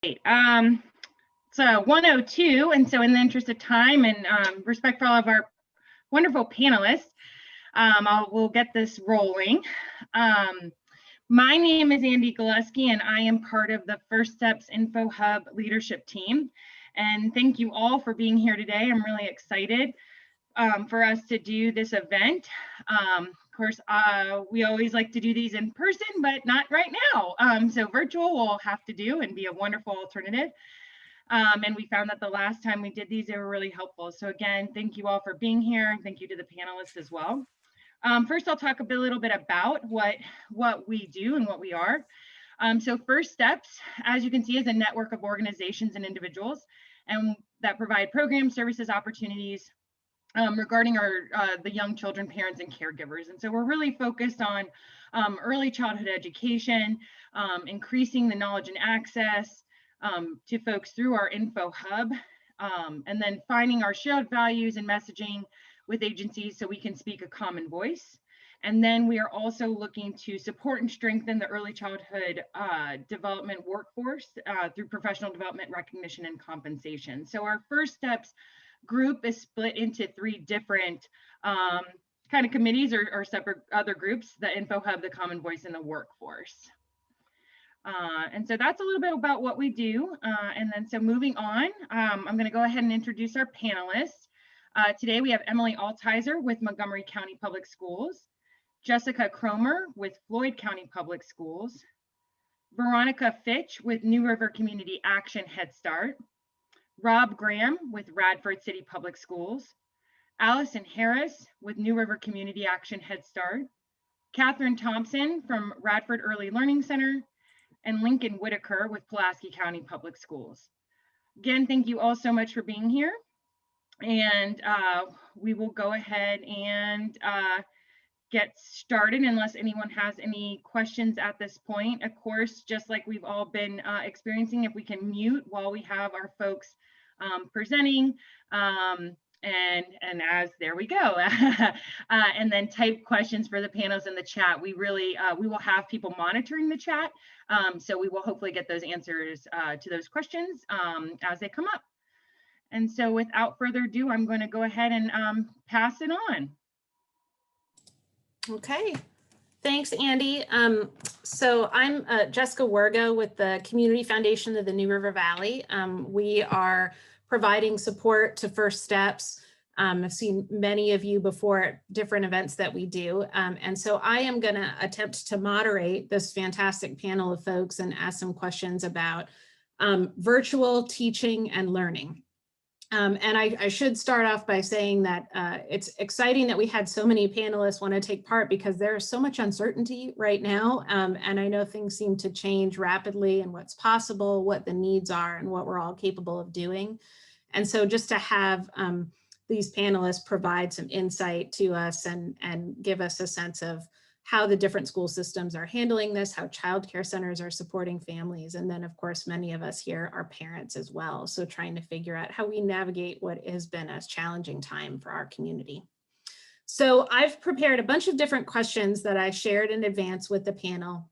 It's 1:02, and so in the interest of time and respect for all of our wonderful panelists, we'll get this rolling. My name is Andy Gillespie, and I am part of the First Steps Info Hub leadership team. And thank you all for being here today. I'm really excited for us to do this event. Of course, we always like to do these in person, but not right now. So virtual will have to do and be a wonderful alternative. And we found that the last time we did these, they were really helpful. So again, thank you all for being here. Thank you to the panelists as well. First, I'll talk a little bit about what we do and what we are. So First Steps, as you can see, is a network of organizations and individuals and that provide programs, services, opportunities regarding the young children, parents, and caregivers. And so we're really focused on early childhood education, increasing the knowledge and access to folks through our info hub, and then finding our shared values and messaging with agencies so we can speak a common voice. And then we are also looking to support and strengthen the early childhood development workforce through professional development, recognition, and compensation. So our First Steps group is split into 3 different kind of committees or separate other groups: the info hub, the common voice, and the workforce. And so that's a little bit about what we do. And then so moving on, I'm going to go ahead and introduce our panelists. Today we have Emily Altizer with Montgomery County Public Schools, Jessica Cromer with Floyd County Public Schools, Veronica Fitch with New River Community Action Head Start, Rob Graham with Radford City Public Schools, Allison Harris with New River Community Action Head Start, Catherine Thompson from Radford Early Learning Center, and Lincoln Whitaker with Pulaski County Public Schools. Again, thank you all so much for being here. And we will go ahead and get started unless anyone has any questions at this point. Of course, just like we've all been experiencing, if we can mute while we have our folks presenting, and as there we go, and then type questions for the panels in the chat. We really, we will have people monitoring the chat, so we will hopefully get those answers to those questions as they come up. And so without further ado, I'm going to go ahead and pass it on. Okay, thanks, Andy. So I'm Jessica Wergo with the Community Foundation of the New River Valley. We are providing support to First Steps. I've seen many of you before at different events that we do. And so I am going to attempt to moderate this fantastic panel of folks and ask some questions about virtual teaching and learning. And I should start off by saying that it's exciting that we had so many panelists want to take part because there is so much uncertainty right now. And I know things seem to change rapidly and what's possible, what the needs are, and what we're all capable of doing. And so just to have these panelists provide some insight to us and give us a sense of how the different school systems are handling this, how childcare centers are supporting families. And then of course, many of us here are parents as well. So trying to figure out how we navigate what has been a challenging time for our community. So I've prepared a bunch of different questions that I shared in advance with the panel.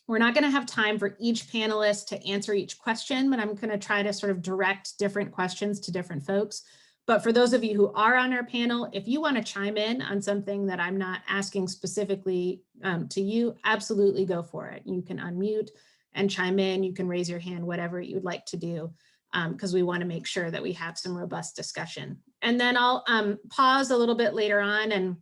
We're not going to have time for each panelist to answer each question, but I'm going to try to sort of direct different questions to different folks. But for those of you who are on our panel, if you want to chime in on something that I'm not asking specifically to you, absolutely go for it. You can unmute and chime in. You can raise your hand, whatever you'd like to do, because we want to make sure that we have some robust discussion. And then I'll pause a little bit later on and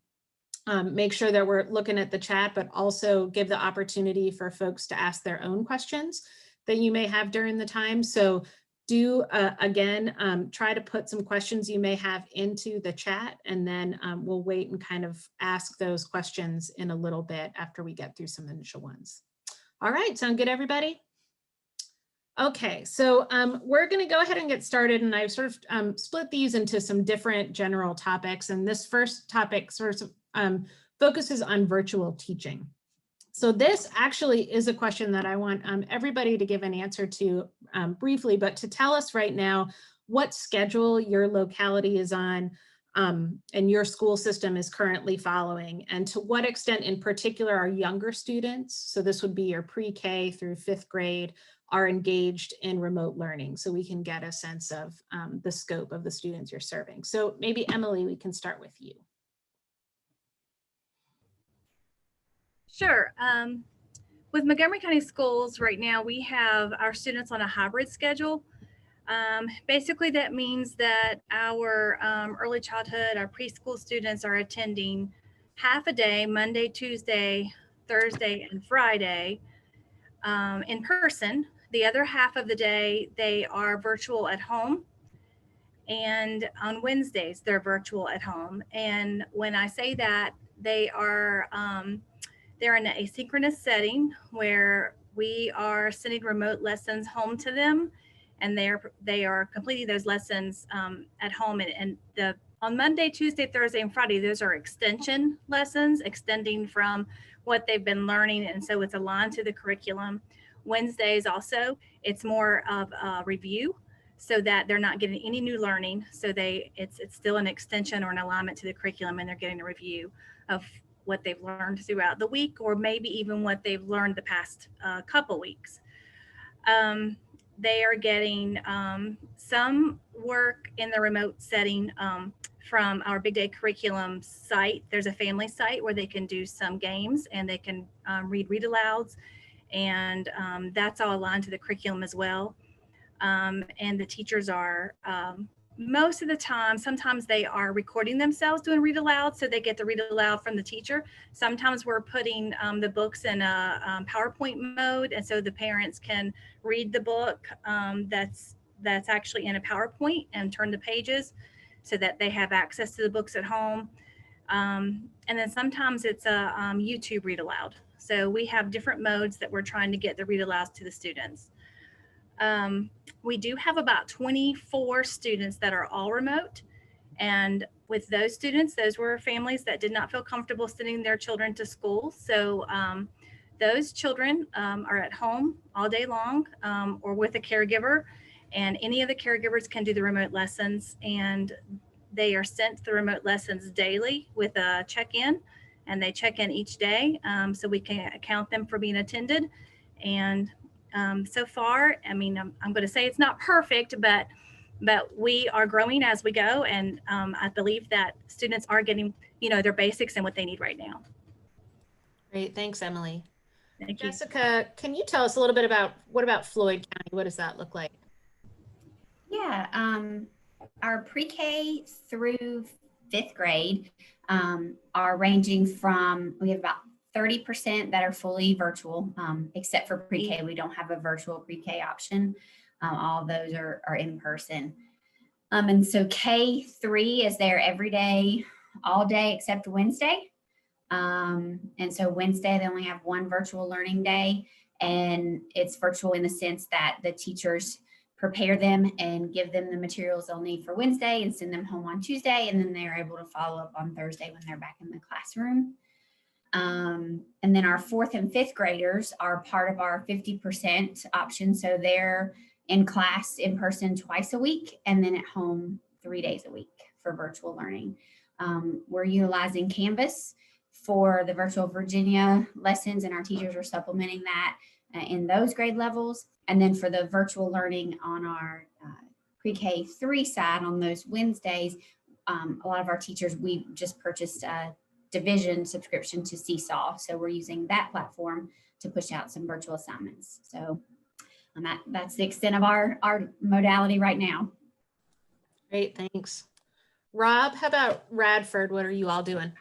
make sure that we're looking at the chat, but also give the opportunity for folks to ask their own questions that you may have during the time. So do, again, try to put some questions you may have into the chat, and then we'll wait and kind of ask those questions in a little bit after we get through some initial ones. All right, sound good, everybody? Okay, so we're going to go ahead and get started, and I've sort of split these into some different general topics, and this first topic sort of focuses on virtual teaching. So this actually is a question that I want everybody to give an answer to briefly, but to tell us right now what schedule your locality is on and your school system is currently following, and to what extent in particular are younger students, so this would be your pre-K through 5th grade, are engaged in remote learning, so we can get a sense of the scope of the students you're serving. So maybe Emily, we can start with you. Sure. With Montgomery County Schools right now, we have our students on a hybrid schedule. Basically, that means that our early childhood, our preschool students are attending half a day, Monday, Tuesday, Thursday, and Friday in person. The other half of the day, they are virtual at home. And on Wednesdays, they're virtual at home. And when I say that, they're in an asynchronous setting where we are sending remote lessons home to them, and they are completing those lessons at home. And on Monday, Tuesday, Thursday, and Friday, those are extension lessons, extending from what they've been learning, and so it's aligned to the curriculum. Wednesdays also, it's more of a review, so that they're not getting any new learning. So it's still an extension or an alignment to the curriculum, and they're getting a review of what they've learned throughout the week, or maybe even what they've learned the past couple weeks. They are getting some work in the remote setting from our Big Day Curriculum site. There's a family site where they can do some games, and they can read alouds, and that's all aligned to the curriculum as well. And the teachers are most of the time, sometimes they are recording themselves doing read aloud, so they get the read aloud from the teacher. Sometimes we're putting the books in a PowerPoint mode, and so the parents can read the book that's actually in a PowerPoint and turn the pages so that they have access to the books at home. And then sometimes it's a YouTube read aloud. So we have different modes that we're trying to get the read alouds to the students. We do have about 24 students that are all remote. And with those students, those were families that did not feel comfortable sending their children to school. So those children are at home all day long or with a caregiver, and any of the caregivers can do the remote lessons, and they are sent the remote lessons daily with a check-in, and they check in each day so we can account them for being attended. And so far, I mean, I'm going to say it's not perfect, but we are growing as we go. And I believe that students are getting, their basics and what they need right now. Great. Thanks, Emily. Thank you. Jessica, can you tell us a little bit about Floyd County? What does that look like? Yeah, our pre-K through 5th grade are ranging from, we have about 30% that are fully virtual, except for pre-K. We don't have a virtual pre-K option. All of those are in person. And so K3 is there every day, all day except Wednesday. And so Wednesday, they only have one virtual learning day, and it's virtual in the sense that the teachers prepare them and give them the materials they'll need for Wednesday and send them home on Tuesday. And then they're able to follow up on Thursday when they're back in the classroom. And then our 4th and 5th graders are part of our 50% option. So they're in class in person twice a week, and then at home 3 days a week for virtual learning. We're utilizing Canvas for the virtual Virginia lessons, and our teachers are supplementing that in those grade levels. And then for the virtual learning on our pre-K 3 side on those Wednesdays, a lot of our teachers, we just purchased a division subscription to Seesaw. So we're using that platform to push out some virtual assignments. So that's the extent of our modality right now. Great, thanks. Rob, how about Radford? What are you all doing?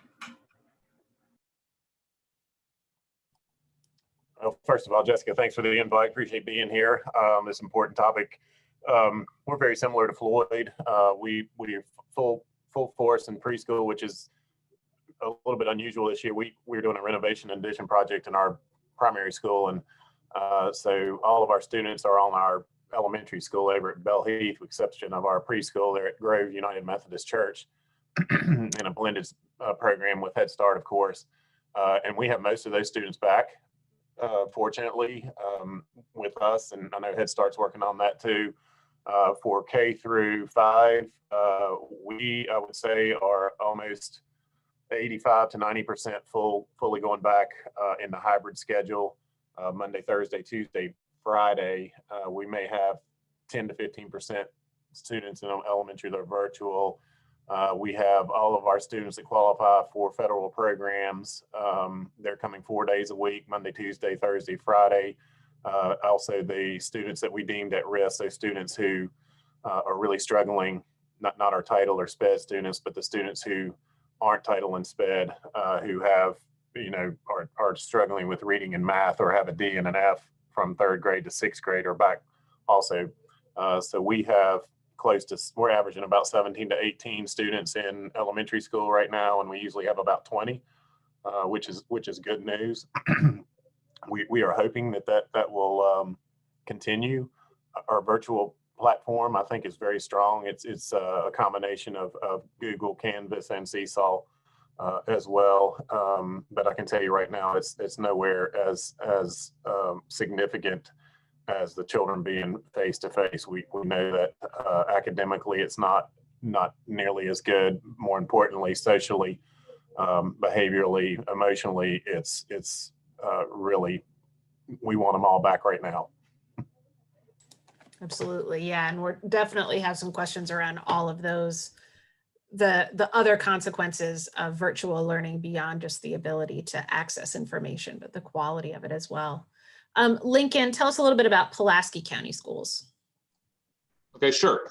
Well, first of all, Jessica, thanks for the invite. Appreciate being here. This important topic. We're very similar to Floyd. We are full force in preschool, which is a little bit unusual this year. We're doing a renovation and addition project in our primary school, and so all of our students are on our elementary school over at Bell Heath, with exception of our preschool. They're at Grove United Methodist Church in a blended program with Head Start, of course. And we have most of those students back, fortunately, with us, and I know Head Start's working on that too. For K through 5, we, I would say, are almost 85 to 90% fully going back in the hybrid schedule, Monday, Thursday, Tuesday, Friday, we may have 10 to 15% students in elementary that are virtual. We have all of our students that qualify for federal programs. They're coming 4 days a week, Monday, Tuesday, Thursday, Friday. Also the students that we deemed at risk, those students who are really struggling, not our title or SPED students, but the students who aren't title and SPED, who have, are struggling with reading and math, or have a D and an F from 3rd grade to 6th grade or back also. So we have we're averaging about 17 to 18 students in elementary school right now, and we usually have about 20, which is good news. We are hoping that will continue. Our virtual platform, I think, is very strong. It's a combination of Google, Canvas, and Seesaw as well. But I can tell you right now, it's nowhere as significant as the children being face to face. We know that academically it's not nearly as good. More importantly, socially, behaviorally, emotionally, it's really, we want them all back right now. Absolutely. Yeah. And we're definitely have some questions around all of those, the other consequences of virtual learning beyond just the ability to access information, but the quality of it as well. Lincoln, tell us a little bit about Pulaski County Schools. Okay, sure.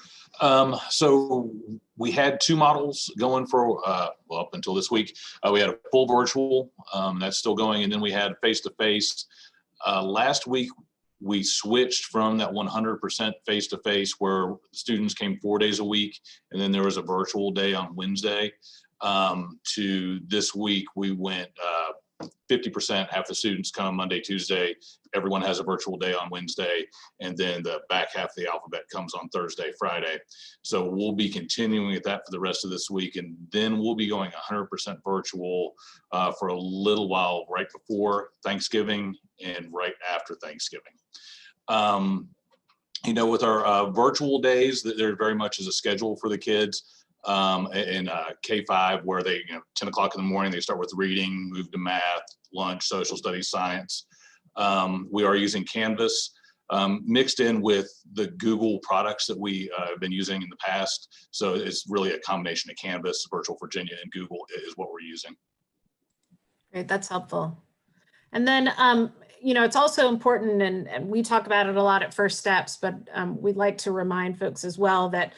So we had 2 models going for, well, up until this week. We had a full virtual, that's still going, and then we had face-to-face. Last week, we switched from that 100% face-to-face where students came 4 days a week, and then there was a virtual day on Wednesday, to this week, we went 50%, half the students come Monday, Tuesday, everyone has a virtual day on Wednesday, and then the back half of the alphabet comes on Thursday, Friday. So we'll be continuing at that for the rest of this week, and then we'll be going 100% virtual for a little while right before Thanksgiving and right after Thanksgiving. With our virtual days, there very much is a schedule for the kids. In K-5, where they, 10 o'clock in the morning, they start with reading, move to math, lunch, social studies, science. We are using Canvas mixed in with the Google products that we have been using in the past. So it's really a combination of Canvas, Virtual Virginia, and Google is what we're using. Great, that's helpful. And then, it's also important, and we talk about it a lot at First Steps, but we'd like to remind folks as well that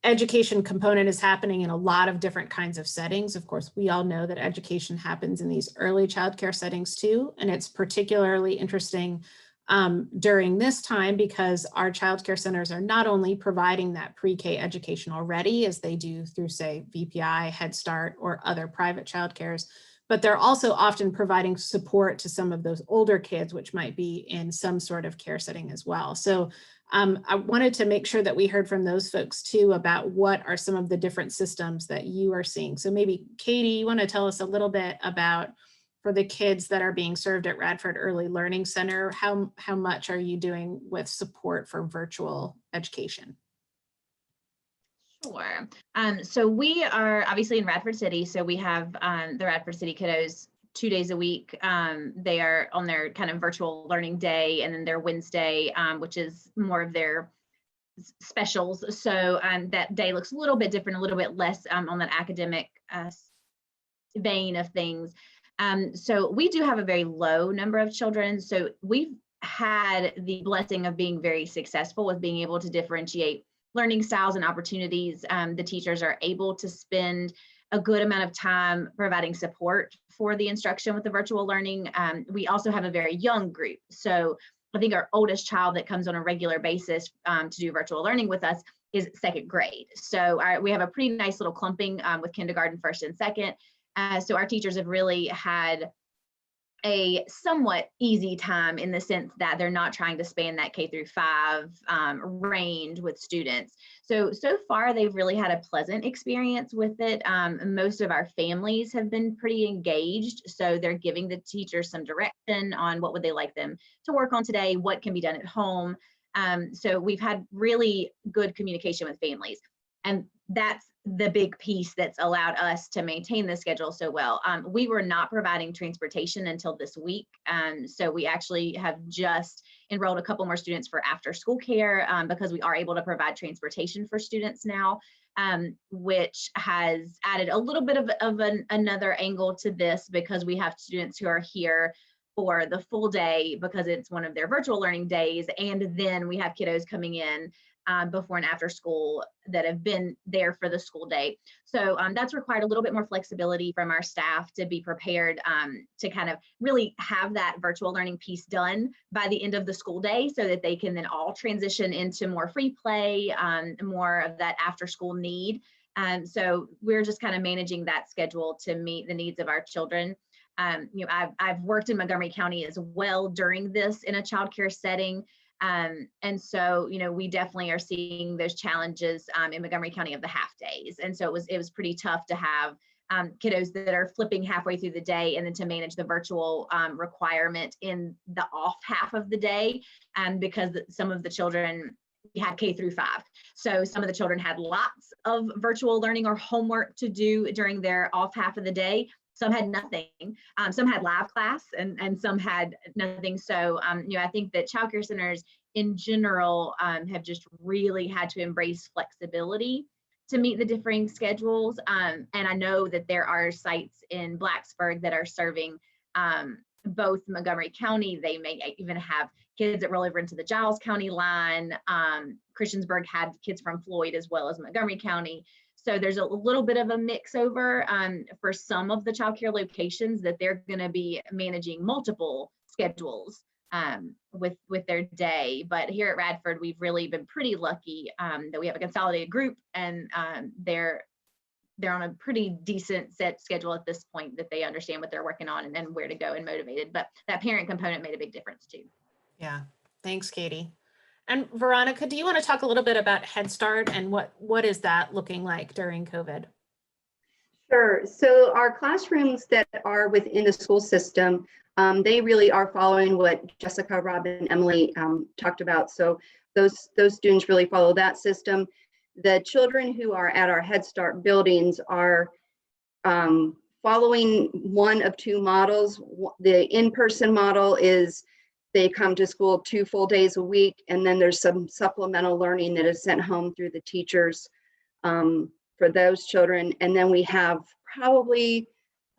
education component is happening in a lot of different kinds of settings. Of course, we all know that education happens in these early childcare settings too, and it's particularly interesting during this time because our childcare centers are not only providing that pre-K education already, as they do through, say, VPI, Head Start, or other private childcares, but they're also often providing support to some of those older kids, which might be in some sort of care setting as well. So I wanted to make sure that we heard from those folks too about what are some of the different systems that you are seeing. So maybe Katie, you want to tell us a little bit about, for the kids that are being served at Radford Early Learning Center, how much are you doing with support for virtual education? Sure. So we are obviously in Radford City. So we have the Radford City kiddos 2 days a week. They are on their kind of virtual learning day, and then their Wednesday, which is more of their specials. So that day looks a little bit different, a little bit less on that academic vein of things. So we do have a very low number of children. So we've had the blessing of being very successful with being able to differentiate learning styles and opportunities. The teachers are able to spend a good amount of time providing support for the instruction with the virtual learning. We also have a very young group. So I think our oldest child that comes on a regular basis to do virtual learning with us is 2nd grade. So we have a pretty nice little clumping with kindergarten, 1st and 2nd. So our teachers have really had a somewhat easy time in the sense that they're not trying to span that K-5 range with students. So far, they've really had a pleasant experience with it. Most of our families have been pretty engaged. So they're giving the teachers some direction on what would they like them to work on today, what can be done at home. So we've had really good communication with families. And that's the big piece that's allowed us to maintain the schedule so well. We were not providing transportation until this week. So we actually have just enrolled a couple more students for after school care because we are able to provide transportation for students now, which has added a little bit of another angle to this because we have students who are here for the full day because it's one of their virtual learning days. And then we have kiddos coming in before and after school that have been there for the school day. So that's required a little bit more flexibility from our staff to be prepared to kind of really have that virtual learning piece done by the end of the school day so that they can then all transition into more free play, more of that after school need. So we're just kind of managing that schedule to meet the needs of our children. You know, I've worked in Montgomery County as well during this in a childcare setting. And so, you know, we definitely are seeing those challenges in Montgomery County of the half days. And so it was pretty tough to have kiddos that are flipping halfway through the day and then to manage the virtual requirement in the off half of the day. And because some of the children had K through 5. So some of the children had lots of virtual learning or homework to do during their off half of the day. Some had nothing. Some had live class and some had nothing. So, you know, I think that childcare centers in general have just really had to embrace flexibility to meet the differing schedules. And I know that there are sites in Blacksburg that are serving both Montgomery County. They may even have kids that roll over into the Giles County line. Christiansburg had kids from Floyd as well as Montgomery County. So there's a little bit of a mix over for some of the childcare locations that they're going to be managing multiple schedules with their day. But here at Radford, we've really been pretty lucky that we have a consolidated group and they're on a pretty decent set schedule at this point that they understand what they're working on and where to go and motivated. But that parent component made a big difference too. Yeah, thanks, Katie. And Veronica, do you want to talk a little bit about Head Start and what is that looking like during COVID? Sure. So our classrooms that are within the school system, they really are following what Jessica, Rob, and Emily talked about. So those students really follow that system. The children who are at our Head Start buildings are following one of two models. The in-person model is they come to school 2 full days a week, and then there's some supplemental learning that is sent home through the teachers for those children. And then we have probably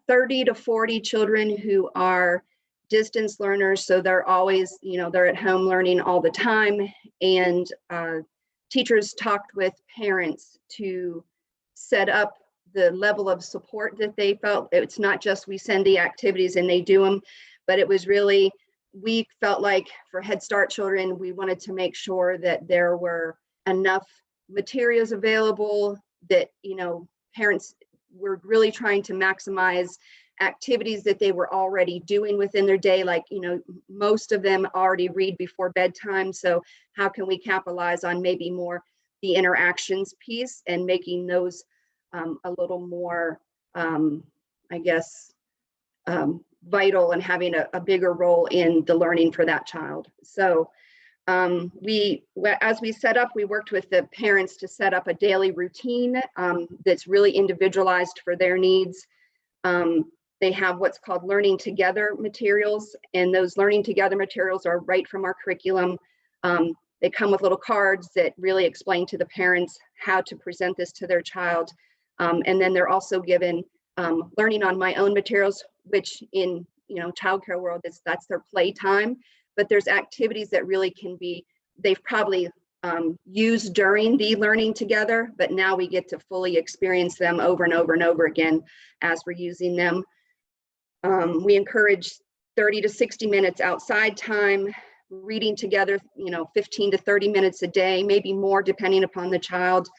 30 to 40 children who are distance learners. So they're always, you know, they're at home learning all the time. And teachers talked with parents to set up the level of support that they felt. It's not just we send the activities and they do them, but it was really, we felt like for Head Start children, we wanted to make sure that there were enough materials available that, you know, parents were really trying to maximize activities that they were already doing within their day. Like, you know, most of them already read before bedtime. So how can we capitalize on maybe more the interactions piece and making those a little more, I guess, vital and having a bigger role in the learning for that child. So as we set up, we worked with the parents to set up a daily routine that's really individualized for their needs. They have what's called Learning Together materials, and those Learning Together materials are right from our curriculum. They come with little cards that really explain to the parents how to present this to their child. And then they're also given Learning on My Own materials, which in, you know, childcare world that's their playtime, but there's activities that really can be, they've probably used during the Learning Together, but now we get to fully experience them over and over and over again as we're using them. We encourage 30 to 60 minutes outside time, reading together, you know, 15 to 30 minutes a day, maybe more depending upon the child.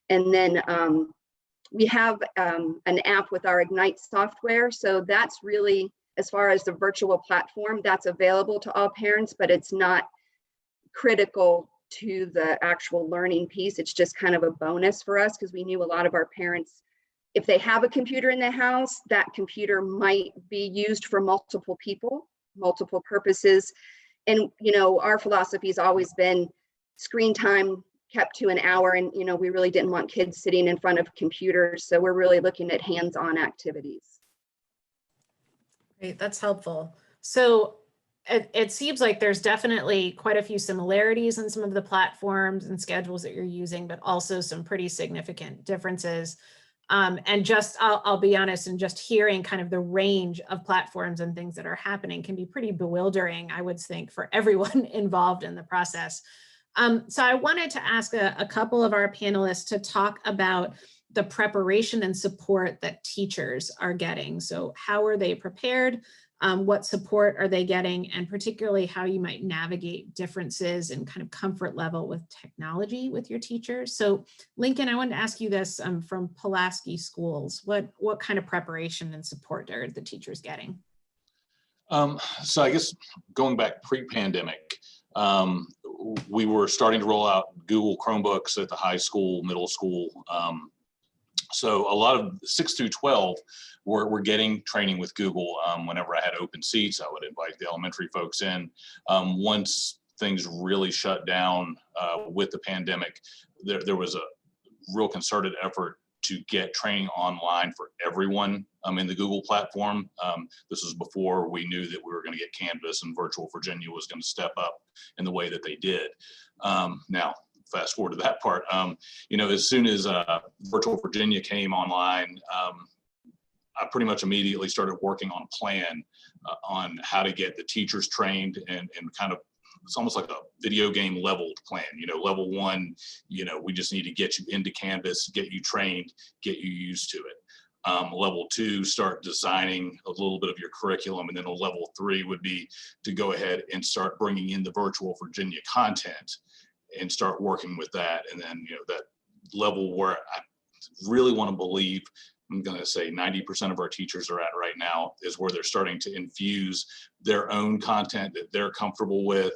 And then we have an app with our Ignite software. So that's really, as far as the virtual platform, that's available to all parents, but it's not critical to the actual learning piece. It's just kind of a bonus for us because we knew a lot of our parents, if they have a computer in the house, that computer might be used for multiple people, multiple purposes. And, you know, our philosophy has always been screen time kept to an hour, and we really didn't want kids sitting in front of computers. So we're really looking at hands-on activities. Great, that's helpful. So it seems like there's definitely quite a few similarities in some of the platforms and schedules that you're using, but also some pretty significant differences. And just, I'll be honest, and just hearing kind of the range of platforms and things that are happening can be pretty bewildering, I would think, for everyone involved in the process. So I wanted to ask a couple of our panelists to talk about the preparation and support that teachers are getting. So how are they prepared? What support are they getting? And particularly how you might navigate differences and kind of comfort level with technology with your teachers. So Lincoln, I wanted to ask you this from Pulaski Schools. What kind of preparation and support are the teachers getting? So I guess going back pre-pandemic, we were starting to roll out Google Chromebooks at the high school, middle school. So a lot of 6 through 12 were getting training with Google. Whenever I had open seats, I would invite the elementary folks in. Once things really shut down with the pandemic, there was a real concerted effort to get training online for everyone in the Google platform. This was before we knew that we were going to get Canvas and Virtual Virginia was going to step up in the way that they did. Now, fast forward to that part, as soon as Virtual Virginia came online, I pretty much immediately started working on a plan on how to get the teachers trained and kind of, it's almost like a video game leveled plan. Level 1, we just need to get you into Canvas, get you trained, get you used to it. Level 2, start designing a little bit of your curriculum. And then a level 3 would be to go ahead and start bringing in the Virtual Virginia content and start working with that. And then, that level where I really want to believe, I'm going to say 90% of our teachers are at right now, is where they're starting to infuse their own content that they're comfortable with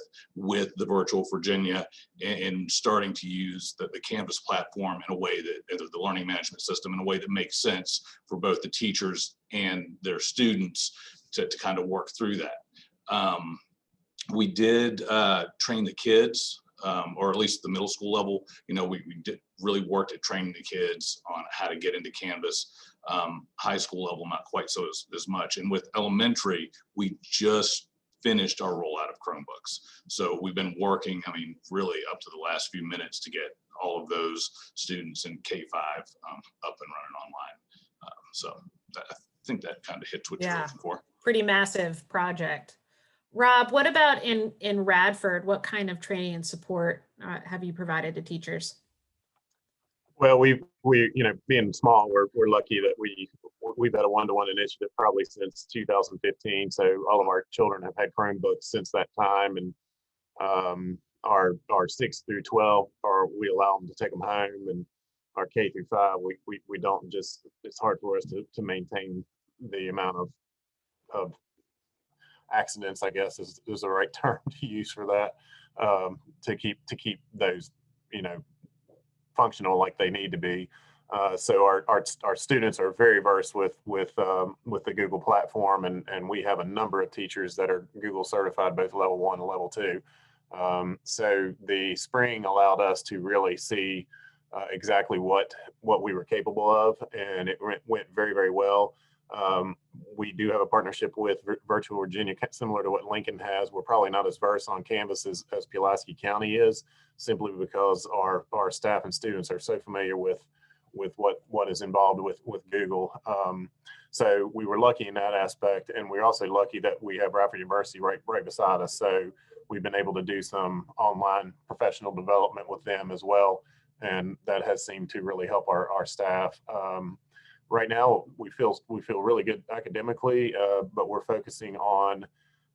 the Virtual Virginia, and starting to use the Canvas platform in a way that, the learning management system, in a way that makes sense for both the teachers and their students to kind of work through that. We did train the kids, or at least the middle school level. We did really worked at training the kids on how to get into Canvas. High school level, not quite so as much. And with elementary, we just finished our rollout of Chromebooks. So we've been working, really up to the last few minutes to get all of those students in K-5 up and running online. So I think that kind of hits what you're looking for. Pretty massive project. Rob, what about in Radford? What kind of training and support have you provided to teachers? Well, we being small, we're lucky that we've had a one-to-one initiative probably since 2015. So all of our children have had Chromebooks since that time, and our 6 through 12, we allow them to take them home, and our K through 5, we don't. Just, it's hard for us to maintain the amount of accidents, I guess is the right term to use for that, to keep those functional like they need to be. So our students are very versed with the Google platform, and we have a number of teachers that are Google certified, both level 1 and level 2. So the spring allowed us to really see exactly what we were capable of, and it went very, very well. We do have a partnership with Virtual Virginia, similar to what Lincoln has. We're probably not as versed on Canvas as Pulaski County is, simply because our staff and students are so familiar with what is involved with Google. So we were lucky in that aspect, and we're also lucky that we have Radford University right beside us. So we've been able to do some online professional development with them as well, and that has seemed to really help our staff. Right now, we feel really good academically, but we're focusing on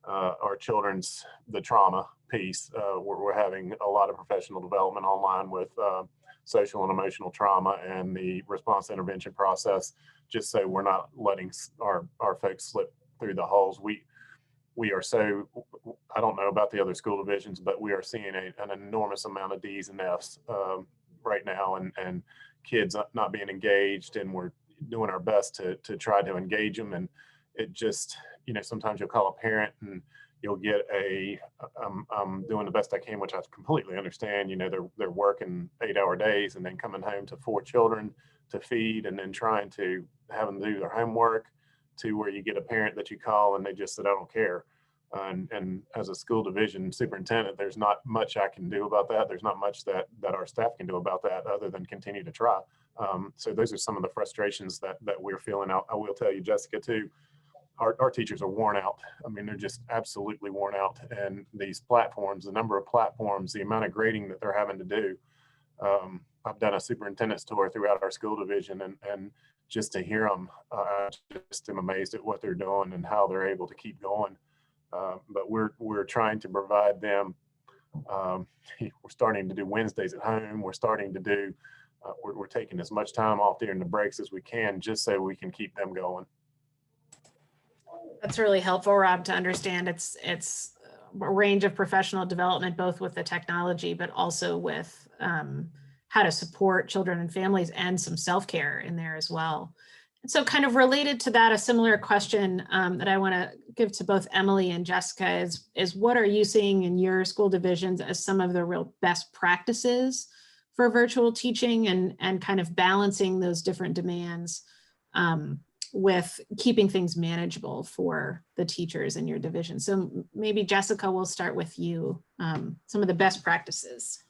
our children's, the trauma piece. We're having a lot of professional development online with social and emotional trauma and the response intervention process, just so we're not letting our folks slip through the holes. We are so, I don't know about the other school divisions, but we are seeing an enormous amount of D's and F's right now, and kids not being engaged, and we're doing our best to try to engage them. And it just, sometimes you'll call a parent and you'll get I'm doing the best I can, which I completely understand. You know, they're working 8-hour days and then coming home to 4 children to feed, and then trying to have them do their homework, to where you get a parent that you call and they just said, I don't care. And as a school division superintendent, there's not much I can do about that. There's not much that our staff can do about that other than continue to try. So those are some of the frustrations that we're feeling out. I will tell you, Jessica, too, our teachers are worn out. I mean, they're just absolutely worn out. And these platforms, the number of platforms, the amount of grading that they're having to do. I've done a superintendent's tour throughout our school division, and just to hear them, I just am amazed at what they're doing and how they're able to keep going. But we're trying to provide them. We're starting to do Wednesdays at home. We're starting to do. We're taking as much time off during the breaks as we can, just so we can keep them going. That's really helpful, Rob, to understand it's a range of professional development, both with the technology, but also with how to support children and families, and some self-care in there as well. And so kind of related to that, a similar question that I want to give to both Emily and Jessica is what are you seeing in your school divisions as some of the real best practices for virtual teaching, and kind of balancing those different demands with keeping things manageable for the teachers in your division? So maybe Jessica, we'll start with you. Some of the best practices.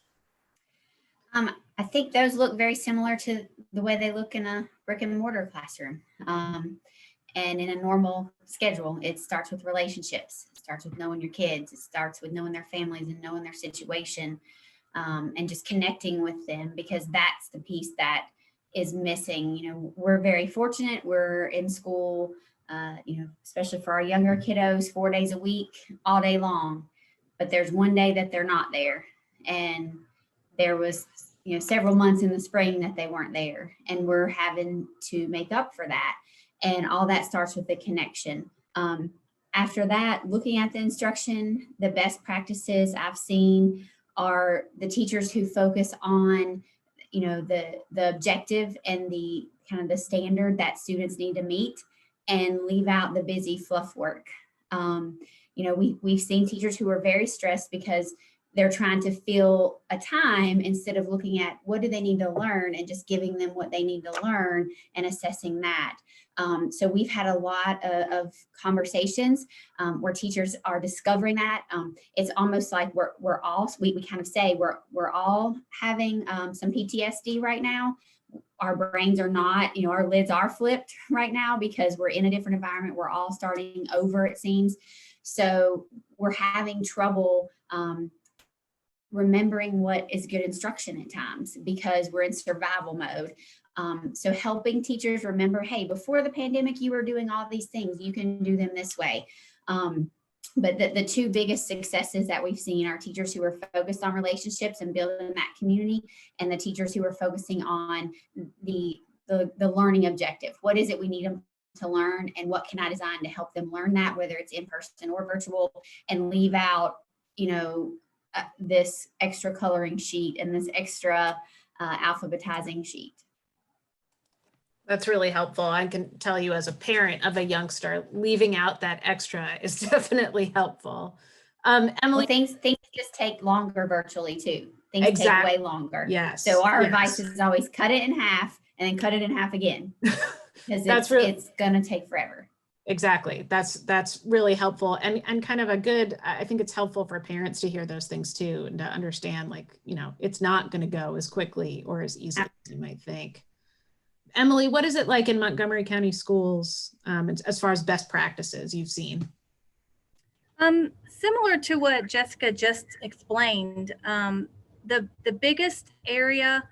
I think those look very similar to the way they look in a brick and mortar classroom. And in a normal schedule, it starts with relationships. It starts with knowing your kids. It starts with knowing their families and knowing their situation, and just connecting with them, because that's the piece that is missing. You know, we're very fortunate. We're in school, especially for our younger kiddos, 4 days a week, all day long. But there's one day that they're not there. And there was, several months in the spring that they weren't there, and we're having to make up for that. And all that starts with the connection. After that, looking at the instruction, the best practices I've seen are the teachers who focus on, the objective and the kind of the standard that students need to meet, and leave out the busy fluff work. We've seen teachers who are very stressed because they're trying to fill a time instead of looking at what do they need to learn and just giving them what they need to learn and assessing that. So we've had a lot of conversations where teachers are discovering that. It's almost like we kind of say we're all having some PTSD right now. Our brains are not, our lids are flipped right now because we're in a different environment. We're all starting over, it seems. So we're having trouble remembering what is good instruction at times because we're in survival mode. So helping teachers remember, hey, before the pandemic, you were doing all these things, you can do them this way. But the two biggest successes that we've seen are teachers who are focused on relationships and building that community, and the teachers who are focusing on the learning objective. What is it we need them to learn, and what can I design to help them learn that, whether it's in person or virtual, and leave out, this extra coloring sheet and this extra alphabetizing sheet. That's really helpful. I can tell you as a parent of a youngster, leaving out that extra is definitely helpful. Emily. Well, things just take longer virtually too. Things Exactly. take way longer. Yes. So our advice is always cut it in half and then cut it in half again. Because it's going to take forever. Exactly. That's really helpful, and kind of I think it's helpful for parents to hear those things too, and to understand, it's not going to go as quickly or as easily as you might think. Emily, what is it like in Montgomery County schools as far as best practices you've seen? Similar to what Jessica just explained, the biggest area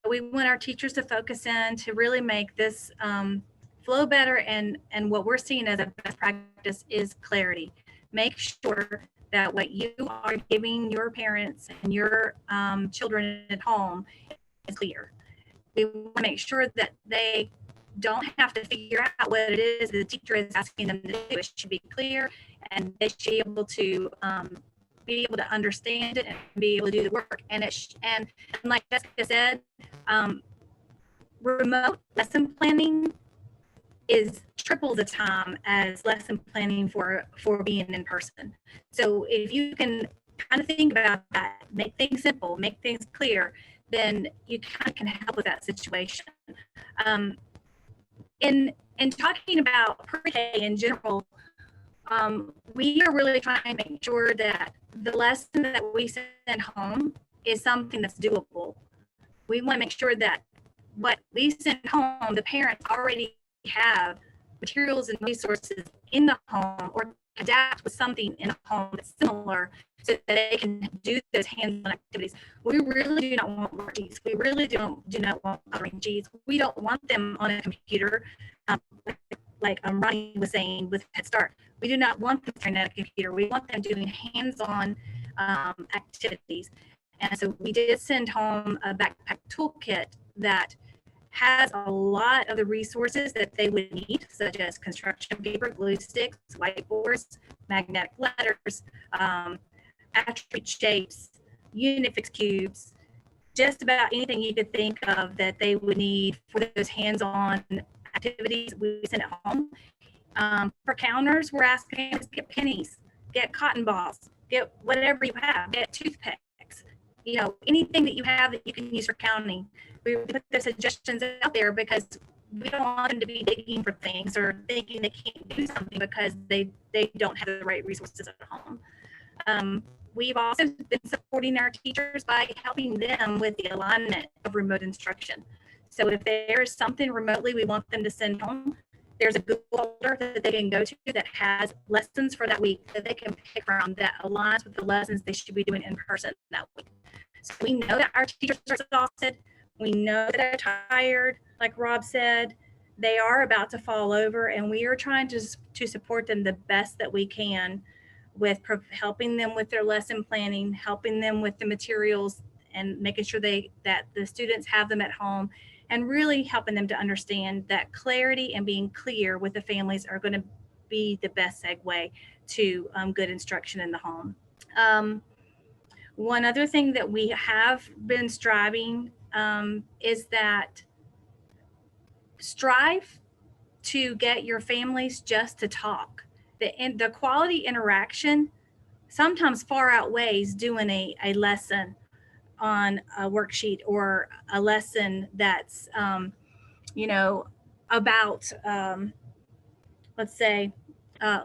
we want our teachers to focus in to really make this flow better, and what we're seeing as a best practice is clarity. Make sure that what you are giving your parents and your children at home is clear. We want to make sure that they don't have to figure out what it is the teacher is asking them to do. It should be clear, and they should be able to understand it and be able to do the work. And like Jessica said, remote lesson planning is triple the time as lesson planning for being in person. So if you can kind of think about that, make things simple, make things clear, then you kind of can help with that situation. In talking about pre-K in general, we are really trying to make sure that the lesson that we send home is something that's doable. We want to make sure that what we send home, the parents already have materials and resources in the home or adapt with something in the home that's similar so that they can do those hands-on activities. We really do not want worksheets. We really do not want coloring sheets. We don't want them on a computer, like Ronnie was saying with Head Start. We do not want them staring at a computer. We want them doing hands-on activities. And so we did send home a backpack toolkit that has a lot of the resources that they would need, such as construction paper, glue sticks, whiteboards, magnetic letters, attribute shapes, Unifix cubes, just about anything you could think of that they would need for those hands-on activities. We send it home. For counters, we're asking them to get pennies, get cotton balls, get whatever you have, get toothpicks, you know, anything that you have that you can use for counting. We put the suggestions out there because we don't want them to be digging for things or thinking they can't do something because they don't have the right resources at home. We've also been supporting our teachers by helping them with the alignment of remote instruction. So if there's something remotely we want them to send home, there's a Google folder that they can go to that has lessons for that week that they can pick from that aligns with the lessons they should be doing in person that week. So we know that our teachers are exhausted. We know that they're tired, like Rob said. They are about to fall over, and we are trying to support them the best that we can with helping them with their lesson planning, helping them with the materials, and making sure that the students have them at home, and really helping them to understand that clarity and being clear with the families are going to be the best segue to good instruction in the home. One other thing that we have been striving is that strive to get your families just to talk. The quality interaction sometimes far outweighs doing a lesson on a worksheet or a lesson that's, you know, about, let's say,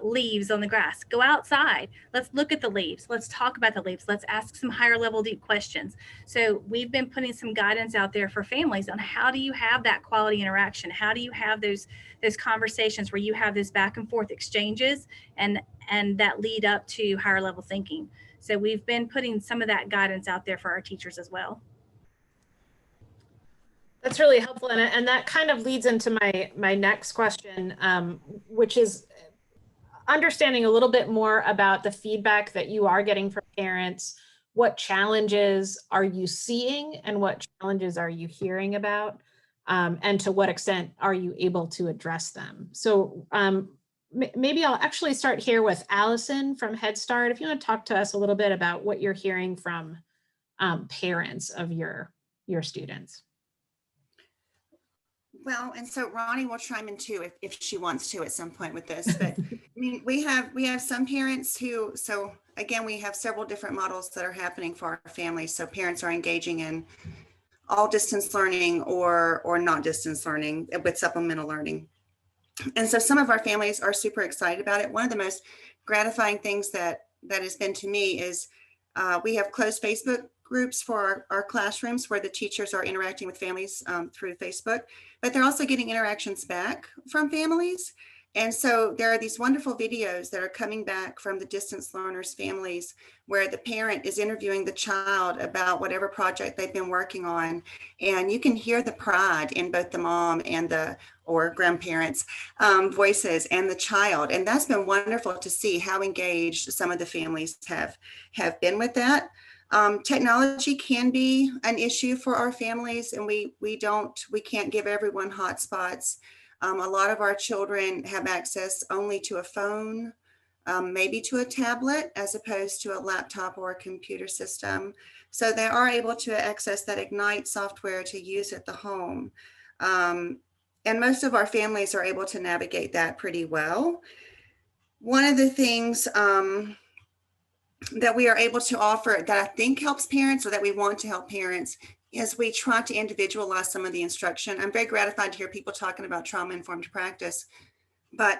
leaves on the grass. Go outside. Let's look at the leaves. Let's talk about the leaves. Let's ask some higher level deep questions. So we've been putting some guidance out there for families on how do you have that quality interaction? How do you have those conversations where you have those back and forth exchanges and that lead up to higher level thinking? So we've been putting some of that guidance out there for our teachers as well. That's really helpful. And that kind of leads into my next question, which is understanding a little bit more about the feedback that you are getting from parents. What challenges are you seeing and what challenges are you hearing about? And to what extent are you able to address them? So maybe I'll actually start here with Allison from Head Start. If you want to talk to us a little bit about what you're hearing from parents of your students. Well, and so Ronnie will chime in too if she wants to at some point with this. But I mean, we have some parents who, so again, we have several different models that are happening for our families. So parents are engaging in all distance learning or not distance learning with supplemental learning. And so some of our families are super excited about it. One of the most gratifying things that has been to me is we have closed Facebook groups for our classrooms where the teachers are interacting with families through Facebook, but they're also getting interactions back from families. And so there are these wonderful videos that are coming back from the distance learners' families where the parent is interviewing the child about whatever project they've been working on. And you can hear the pride in both the mom and or grandparents' voices and the child. And that's been wonderful to see how engaged some of the families have been with that. Technology can be an issue for our families, and we can't give everyone hotspots. A lot of our children have access only to a phone, maybe to a tablet, as opposed to a laptop or a computer system. So they are able to access that Ignite software to use at the home. and most of our families are able to navigate that pretty well. One of the things that we are able to offer that I think helps parents, or that we want to help parents, is we try to individualize some of the instruction. I'm very gratified to hear people talking about trauma-informed practice. But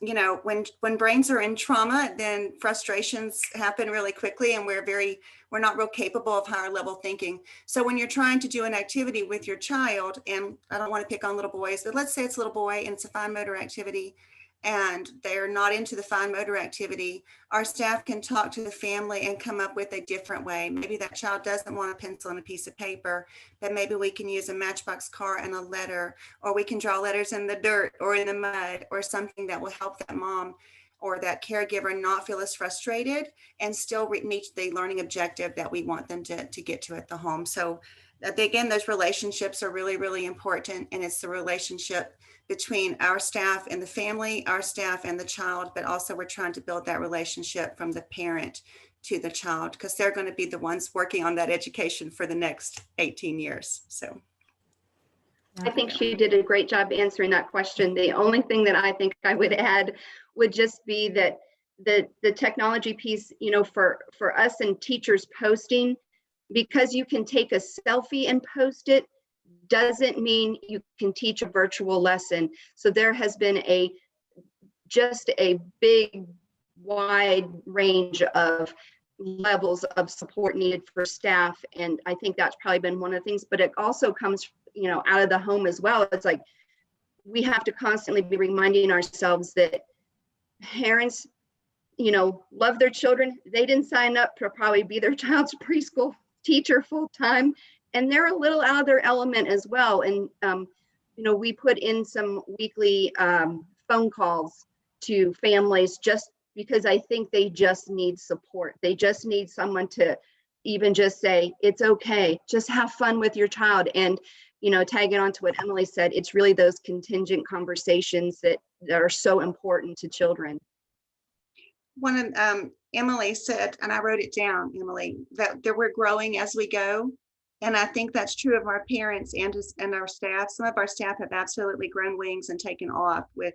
you know, when brains are in trauma, then frustrations happen really quickly, and we're not real capable of higher level thinking. So when you're trying to do an activity with your child, and I don't want to pick on little boys, but let's say it's a little boy and it's a fine motor activity, and they're not into the fine motor activity, our staff can talk to the family and come up with a different way. Maybe that child doesn't want a pencil and a piece of paper, but maybe we can use a matchbox car and a letter, or we can draw letters in the dirt or in the mud, or something that will help that mom or that caregiver not feel as frustrated and still meet the learning objective that we want them to get to at the home. So again, those relationships are really, really important. And it's the relationship between our staff and the family, our staff and the child, but also we're trying to build that relationship from the parent to the child, because they're going to be the ones working on that education for the next 18 years. So I think she did a great job answering that question. The only thing that I think I would add would just be that the technology piece, you know, for us and teachers posting, because you can take a selfie and post it, doesn't mean you can teach a virtual lesson. So there has been just a big, wide range of levels of support needed for staff. And I think that's probably been one of the things, but it also comes, you know, out of the home as well. It's like, we have to constantly be reminding ourselves that parents, you know, love their children. They didn't sign up to probably be their child's preschool teacher full-time, and they're a little out of their element as well. And you know, we put in some weekly phone calls to families, just because I think they just need support. They just need someone to even just say, it's okay, just have fun with your child. And you know, tagging on to what Emily said, it's really those contingent conversations that are so important to children. One of Emily said, and I wrote it down, Emily, that we're growing as we go. And I think that's true of our parents and our staff. Some of our staff have absolutely grown wings and taken off with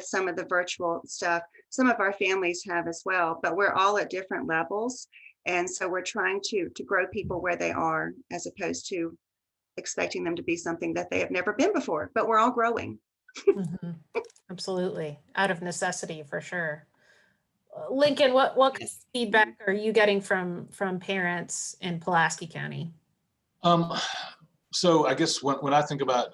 some of the virtual stuff. Some of our families have as well, but we're all at different levels. And so we're trying to grow people where they are, as opposed to expecting them to be something that they have never been before, but we're all growing. Mhm. Absolutely. Out of necessity, for sure. Lincoln, what kind of feedback are you getting from parents in Pulaski County? So I guess when I think about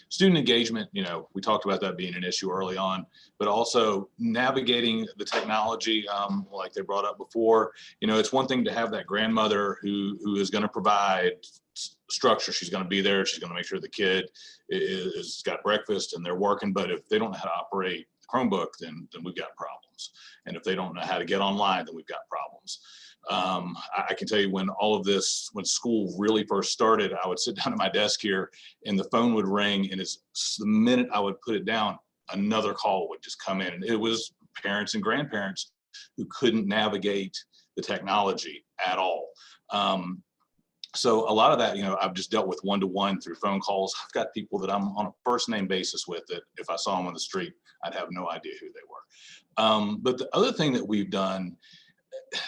student engagement, you know, we talked about that being an issue early on, but also navigating the technology, like they brought up before. You know, it's one thing to have that grandmother who is going to provide structure. She's going to be there. She's going to make sure the kid is got breakfast and they're working. But if they don't know how to operate the Chromebook, then we've got problems. And if they don't know how to get online, then we've got problems. I can tell you when school really first started, I would sit down at my desk here and the phone would ring, and it's the minute I would put it down, another call would just come in. And it was parents and grandparents who couldn't navigate the technology at all. So a lot of that, you know, I've just dealt with one-to-one through phone calls. I've got people that I'm on a first name basis with that if I saw them on the street, I'd have no idea who they were. But the other thing that we've done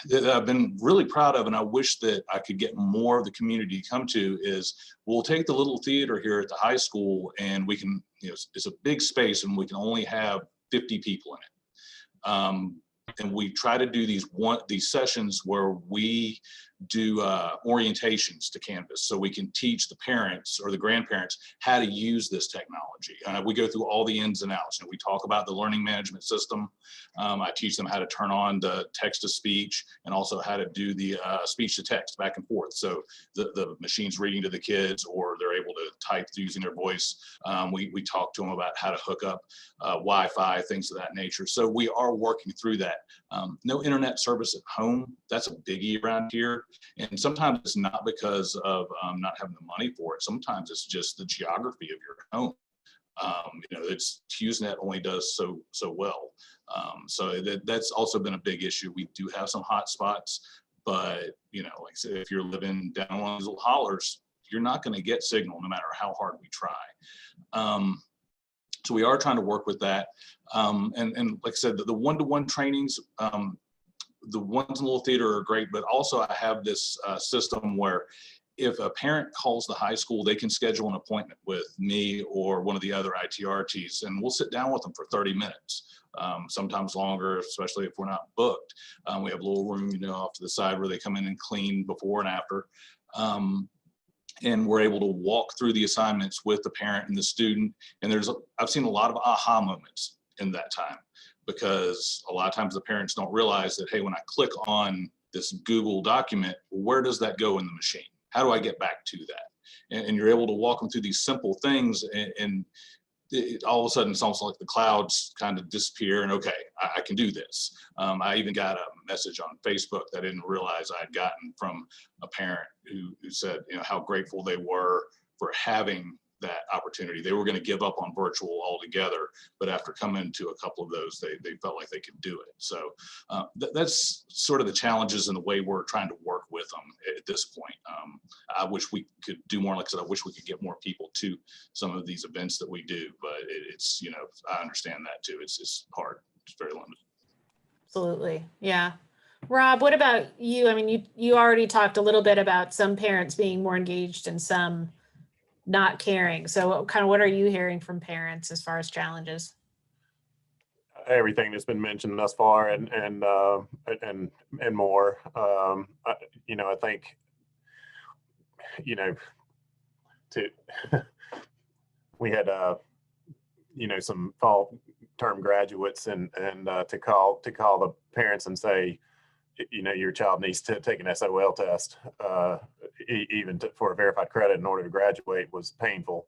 that I've been really proud of, and I wish that I could get more of the community to come to, is we'll take the little theater here at the high school, and we can, you know, it's a big space and we can only have 50 people in it. And we try to do these sessions where we do orientations to Canvas, so we can teach the parents or the grandparents how to use this technology. We go through all the ins and outs, and we talk about the learning management system. I teach them how to turn on the text to speech, and also how to do the speech to text back and forth. So the machine's reading to the kids, or they're able to type using their voice. We talk to them about how to hook up Wi-Fi, things of that nature. So we are working through that. No internet service at home, that's a biggie around here. And sometimes it's not because of not having the money for it. Sometimes it's just the geography of your home. You know, it's HughesNet only does so well. So that's also been a big issue. We do have some hot spots, but you know, like I said, if you're living down one of these little hollers, you're not going to get signal no matter how hard we try. So we are trying to work with that. And like I said, the one-to-one trainings, the ones in Little Theater are great, but also I have this system where if a parent calls the high school, they can schedule an appointment with me or one of the other ITRTs, and we'll sit down with them for 30 minutes, sometimes longer, especially if we're not booked. We have a little room, off to the side where they come in and clean before and after. And we're able to walk through the assignments with the parent and the student. And I've seen a lot of aha moments in that time, because a lot of times the parents don't realize that, hey, when I click on this Google document, where does that go in the machine? How do I get back to that? And you're able to walk them through these simple things, and all of a sudden it's almost like the clouds kind of disappear, and okay, I can do this. I even got a message on Facebook that I didn't realize I'd gotten from a parent who said, how grateful they were for having that opportunity. They were going to give up on virtual altogether, but after coming to a couple of those, they felt like they could do it. So that's sort of the challenges in the way we're trying to work with them at this point. I wish we could do more. Like I said, I wish we could get more people to some of these events that we do, but it's, I understand that too. It's hard. It's very limited. Absolutely. Yeah. Rob, what about you? I mean, you already talked a little bit about some parents being more engaged and some not caring. So kind of what are you hearing from parents as far as challenges? Everything that's been mentioned thus far, and more. I think, we had some fall term graduates, and to call the parents and say, your child needs to take an SOL test, even for a verified credit in order to graduate, was painful,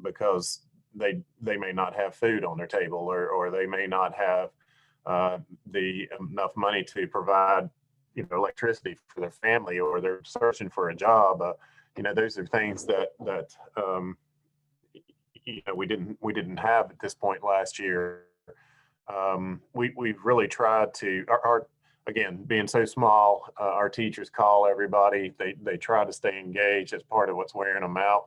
because they may not have food on their table, or they may not have enough money to provide electricity for their family, or they're searching for a job. Those are things that we didn't have at this point last year. We've really tried to, again, being so small, our teachers call everybody. They try to stay engaged. That's part of what's wearing them out.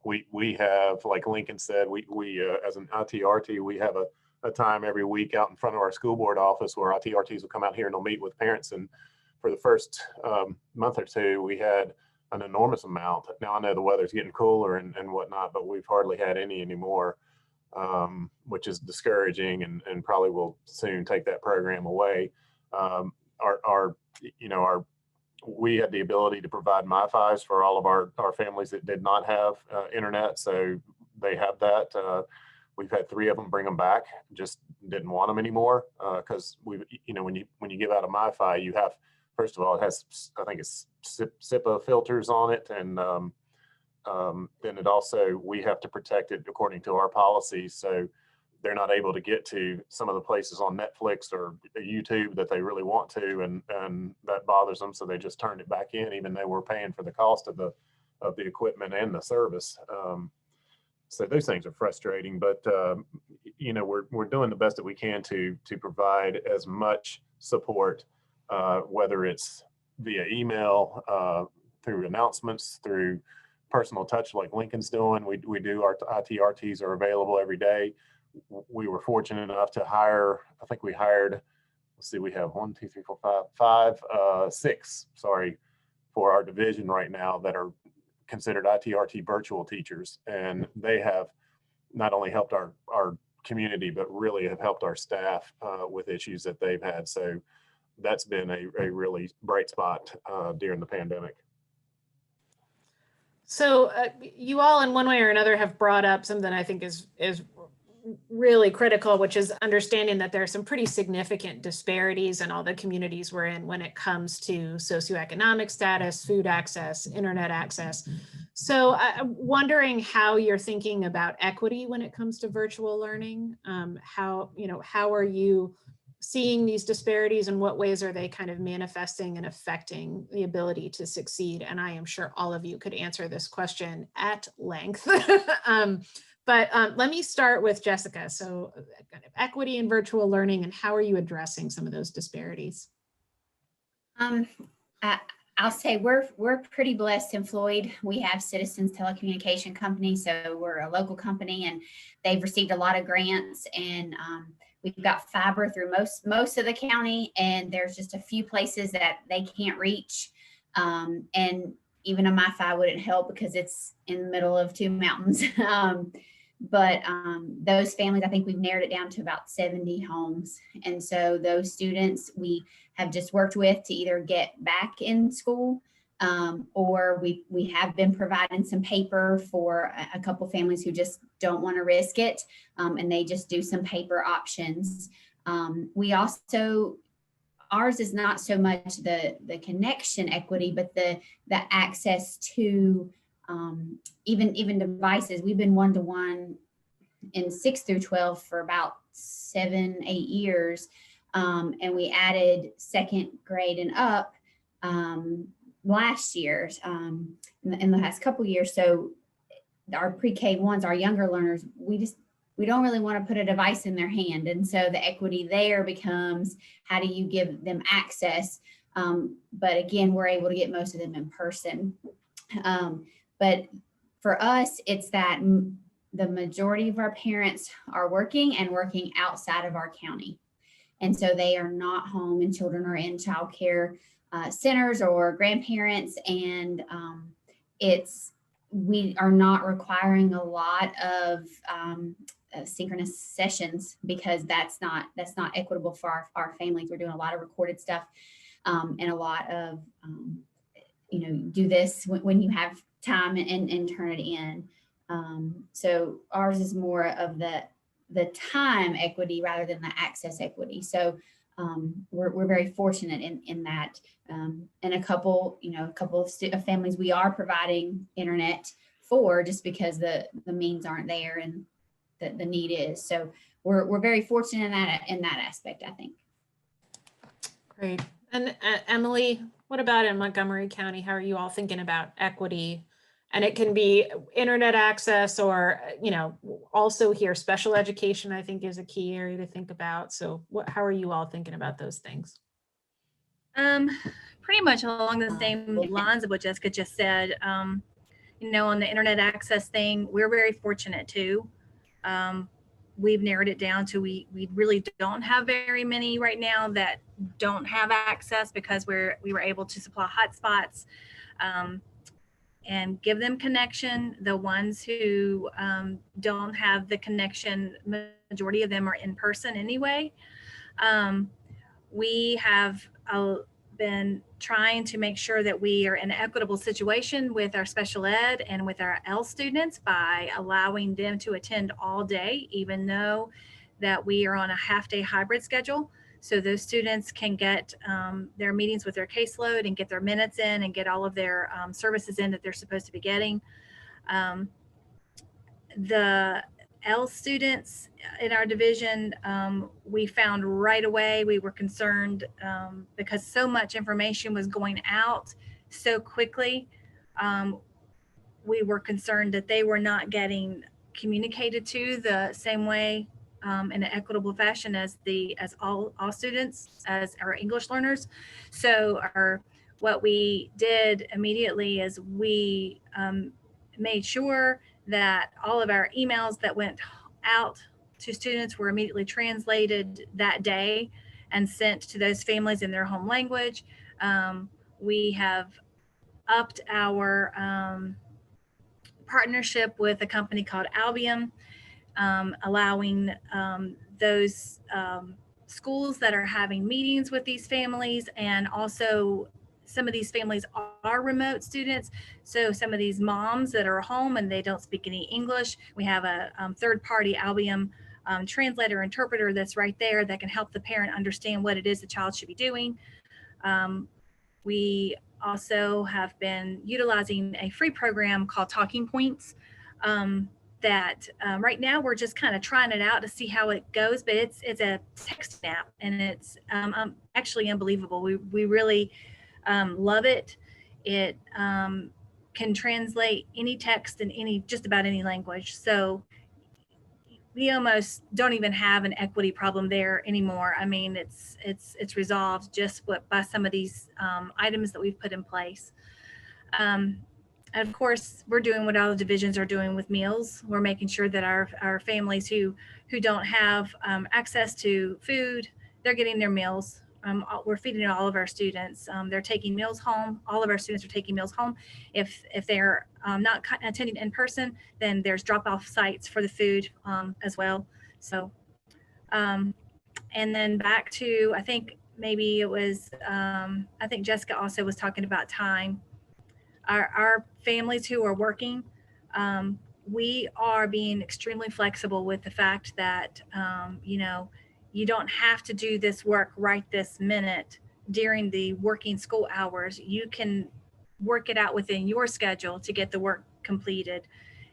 We have, like Lincoln said, we as an ITRT, we have a time every week out in front of our school board office where ITRTs will come out here and they'll meet with parents. And for the first month or two, we had an enormous amount. Now I know the weather's getting cooler and whatnot, but we've hardly had any anymore. Which is discouraging, and probably will soon take that program away. We had the ability to provide MiFis for all of our families that did not have internet, so they have that. We've had 3 of them bring them back, just didn't want them anymore, because when you give out a MiFi, you have, first of all, it has, I think it's SIPA filters on it, and then it also, we have to protect it according to our policies. So they're not able to get to some of the places on Netflix or YouTube that they really want to, and that bothers them. So they just turned it back in, even though we're paying for the cost of the equipment and the service. So those things are frustrating, but we're doing the best that we can to provide as much support, whether it's via email, through announcements, through personal touch like Lincoln's doing. We do, our ITRTs are available every day. We were fortunate enough to hire, I think we hired, let's see, we have 6, for our division right now that are considered ITRT virtual teachers. And they have not only helped our community, but really have helped our staff with issues that they've had. So that's been a really bright spot during the pandemic. So you all in one way or another have brought up something I think is really critical, which is understanding that there are some pretty significant disparities in all the communities we're in when it comes to socioeconomic status, food access, internet access. So I'm wondering how you're thinking about equity when it comes to virtual learning. How are you seeing these disparities, and what ways are they kind of manifesting and affecting the ability to succeed? And I am sure all of you could answer this question at length. But let me start with Jessica. So kind of equity in virtual learning, and how are you addressing some of those disparities? I'll say we're pretty blessed in Floyd. We have Citizens Telecommunication Company, so we're a local company, and they've received a lot of grants. And we've got fiber through most of the county, and there's just a few places that they can't reach. And even a MiFi wouldn't help because it's in the middle of two mountains. But those families, I think we've narrowed it down to about 70 homes. And so those students we have just worked with to either get back in school, or we have been providing some paper for a couple families who just don't want to risk it, and they just do some paper options. We also, ours is not so much the connection equity, but the access to even devices. We've been one-to-one in 6 through 12 for about 7-8 years. And we added second grade and up last year, in the last couple of years. So our pre-K ones, our younger learners, we don't really want to put a device in their hand. And so the equity there becomes, how do you give them access? But again, we're able to get most of them in person. But for us, it's that the majority of our parents are working and working outside of our county. And so they are not home, and children are in child care centers or grandparents. And we are not requiring a lot of synchronous sessions, because that's not equitable for our families. We're doing a lot of recorded stuff, and a lot of, do this when you have time and turn it in. So ours is more of the time equity rather than the access equity. So we're very fortunate in that. And a couple of families we are providing internet for, just because the means aren't there and the need is. So we're very fortunate in that aspect, I think. Great. And Emily, what about in Montgomery County? How are you all thinking about equity? And it can be internet access, or, also here, special education, I think, is a key area to think about. So how are you all thinking about those things? Pretty much along the same lines of what Jessica just said. On the internet access thing, we're very fortunate too. We've narrowed it down to we really don't have very many right now that don't have access, because we were able to supply hotspots and give them connection. The ones who don't have the connection, majority of them are in person anyway. We have been trying to make sure that we are in an equitable situation with our special ed and with our L students by allowing them to attend all day, even though that we are on a half-day hybrid schedule. So those students can get their meetings with their caseload and get their minutes in and get all of their services in that they're supposed to be getting. The L students in our division, we found right away, we were concerned because so much information was going out so quickly. We were concerned that they were not getting communicated to the same way in an equitable fashion as all students, as our English learners. So what we did immediately is we made sure that all of our emails that went out to students were immediately translated that day and sent to those families in their home language. We have upped our partnership with a company called Albion, allowing those schools that are having meetings with these families, and also some of these families are remote students. So some of these moms that are home and they don't speak any English, we have a third-party Albion translator, interpreter that's right there that can help the parent understand what it is the child should be doing. We also have been utilizing a free program called Talking Points that right now we're just kind of trying it out to see how it goes, but it's a text app, and it's actually unbelievable. We really love it. It can translate any text in just about any language. So we almost don't even have an equity problem there anymore. I mean, it's resolved just by some of these items that we've put in place. And of course, we're doing what all the divisions are doing with meals. We're making sure that our families who don't have access to food, they're getting their meals. We're feeding all of our students. They're taking meals home. All of our students are taking meals home. If they're not attending in person, then there's drop-off sites for the food as well. So, and then back to, I think maybe it was, I think Jessica also was talking about time. Our families who are working, we are being extremely flexible with the fact that, you don't have to do this work right this minute during the working school hours. You can work it out within your schedule to get the work completed,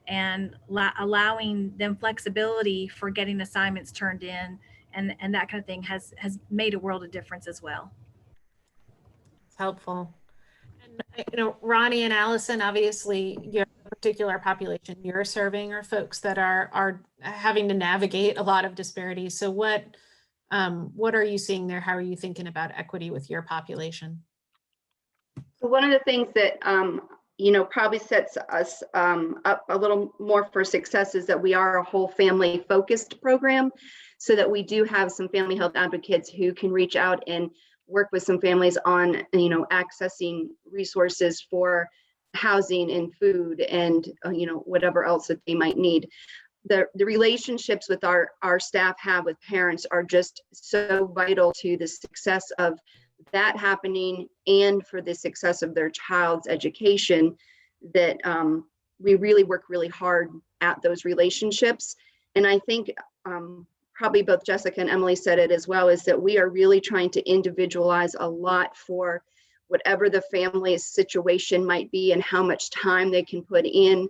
and allowing them flexibility for getting assignments turned in and that kind of thing has made a world of difference as well. It's helpful. And, Ronnie and Allison, obviously your particular population you're serving are folks that are having to navigate a lot of disparities. So what are you seeing there? How are you thinking about equity with your population? So one of the things that, probably sets us up a little more for success is that we are a whole family focused program, so that we do have some family health advocates who can reach out and work with some families on, accessing resources for housing and food and, whatever else that they might need. The relationships with our staff have with parents are just so vital to the success of that happening and for the success of their child's education, that we really work really hard at those relationships. And I think probably both Jessica and Emily said it as well, is that we are really trying to individualize a lot for whatever the family's situation might be and how much time they can put in.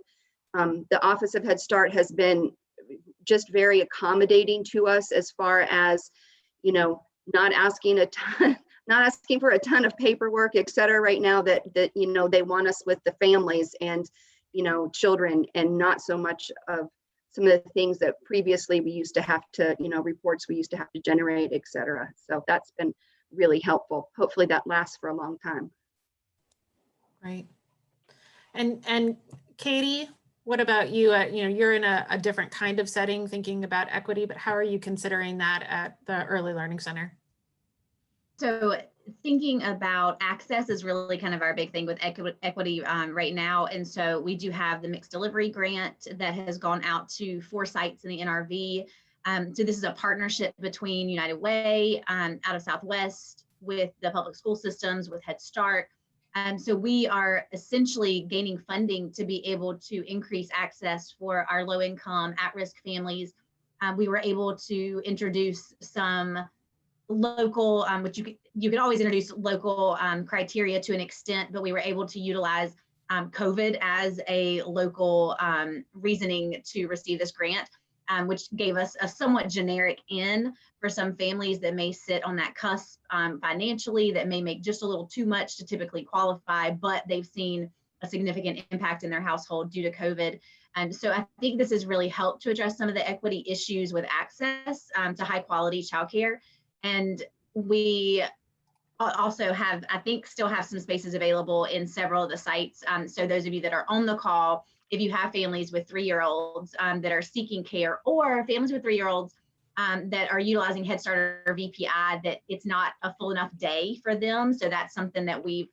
The Office of Head Start has been just very accommodating to us as far as, not asking for a ton of paperwork, et cetera, right now that they want us with the families and, children, and not so much of some of the things that previously we used to have to, reports we used to have to generate, et cetera. So that's been really helpful. Hopefully that lasts for a long time. Right. And Katie, what about you? You're in a different kind of setting thinking about equity, but how are you considering that at the Early Learning Center? So thinking about access is really kind of our big thing with equity right now. And so we do have the mixed delivery grant that has gone out to 4 sites in the NRV. So this is a partnership between United Way out of Southwest with the public school systems, with Head Start. So we are essentially gaining funding to be able to increase access for our low income at-risk families. We were able to introduce some local, which you could always introduce local criteria to an extent, but we were able to utilize COVID as a local reasoning to receive this grant, which gave us a somewhat generic in for some families that may sit on that cusp financially, that may make just a little too much to typically qualify, but they've seen a significant impact in their household due to COVID. So I think this has really helped to address some of the equity issues with access to high quality childcare. And we also have, I think, still have some spaces available in several of the sites. So those of you that are on the call, if you have families with 3-year-olds that are seeking care, or families with 3-year-olds that are utilizing Head Start or VPI, that it's not a full enough day for them. So that's something that we've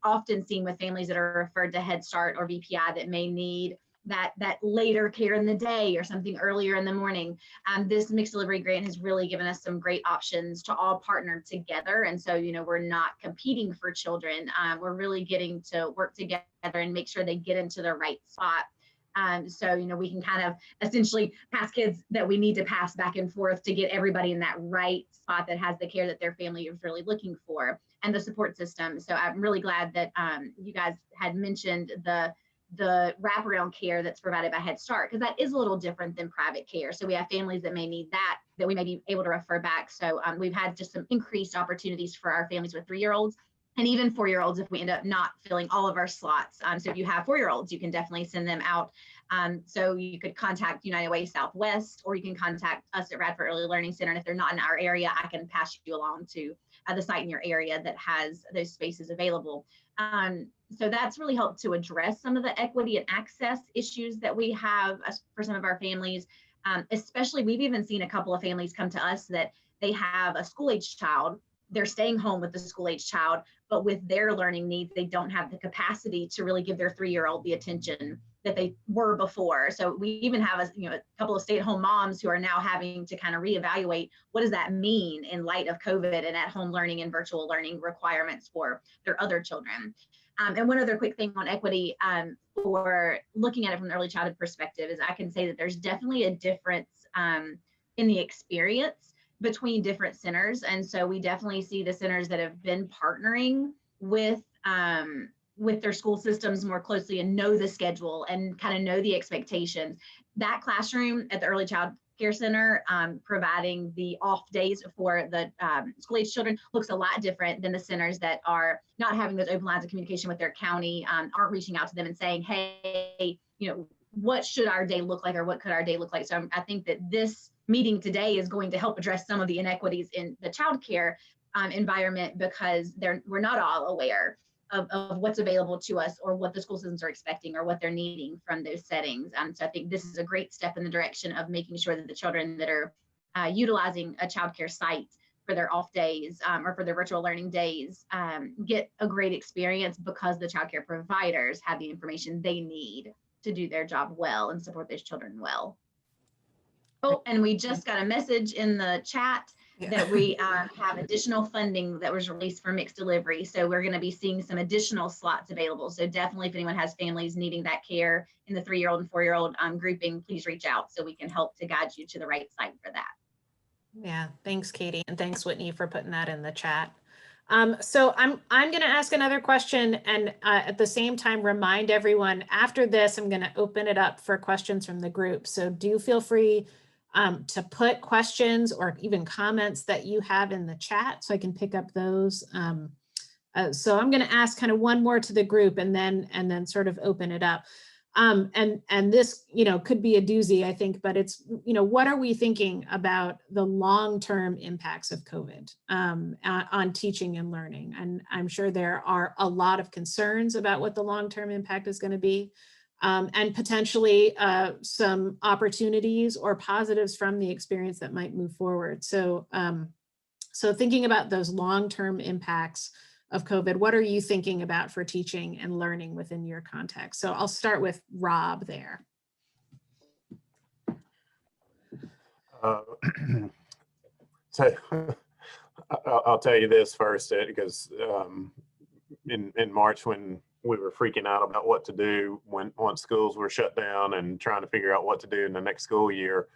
often seen with families that are referred to Head Start or VPI that may need that later care in the day or something earlier in the morning. This mixed delivery grant has really given us some great options to all partner together. And so, we're not competing for children. We're really getting to work together and make sure they get into the right spot. So, we can kind of essentially pass kids that we need to pass back and forth to get everybody in that right spot that has the care that their family is really looking for, and the support system. So I'm really glad that you guys had mentioned the wraparound care that's provided by Head Start, because that is a little different than private care. So we have families that may need that we may be able to refer back. So we've had just some increased opportunities for our families with 3-year-olds And even 4-year-olds, if we end up not filling all of our slots. So if you have 4-year-olds, you can definitely send them out. So you could contact United Way Southwest, or you can contact us at Radford Early Learning Center. And if they're not in our area, I can pass you along to the site in your area that has those spaces available. So that's really helped to address some of the equity and access issues that we have for some of our families. Especially, we've even seen a couple of families come to us that they have a school-age child. They're staying home with the school-age child, but with their learning needs, they don't have the capacity to really give their 3-year-old the attention that they were before. So we even have a couple of stay-at-home moms who are now having to kind of reevaluate, what does that mean in light of COVID and at-home learning and virtual learning requirements for their other children. And one other quick thing on equity, for looking at it from the early childhood perspective, is I can say that there's definitely a difference in the experience between different centers. And so we definitely see the centers that have been partnering with their school systems more closely and know the schedule and kind of know the expectations. That classroom at the Early Child Care Center, providing the off days for the school-age children, looks a lot different than the centers that are not having those open lines of communication with their county, aren't reaching out to them and saying, hey, what should our day look like, or what could our day look like? So I think that this meeting today is going to help address some of the inequities in the childcare environment, because we're not all aware of what's available to us, or what the school systems are expecting, or what they're needing from those settings. So I think this is a great step in the direction of making sure that the children that are utilizing a childcare site for their off days, or for their virtual learning days, get a great experience, because the childcare providers have the information they need to do their job well and support those children well. Oh, and we just got a message in the chat that we have additional funding that was released for mixed delivery. So we're going to be seeing some additional slots available. So definitely, if anyone has families needing that care in the 3-year-old and 4-year-old grouping, please reach out so we can help to guide you to the right site for that. Yeah, thanks, Katie. And thanks, Whitney, for putting that in the chat. So I'm going to ask another question, and at the same time, remind everyone after this, I'm going to open it up for questions from the group. So do feel free to put questions or even comments that you have in the chat, so I can pick up those. So I'm going to ask kind of one more to the group, and then sort of open it up. And this, could be a doozy, I think, but it's, what are we thinking about the long-term impacts of COVID on teaching and learning? And I'm sure there are a lot of concerns about what the long-term impact is going to be. And potentially some opportunities or positives from the experience that might move forward. So, so thinking about those long-term impacts of COVID, what are you thinking about for teaching and learning within your context? So I'll start with Rob there. So I'll tell you this first, because in March, when we were freaking out about what to do once schools were shut down and trying to figure out what to do in the next school year,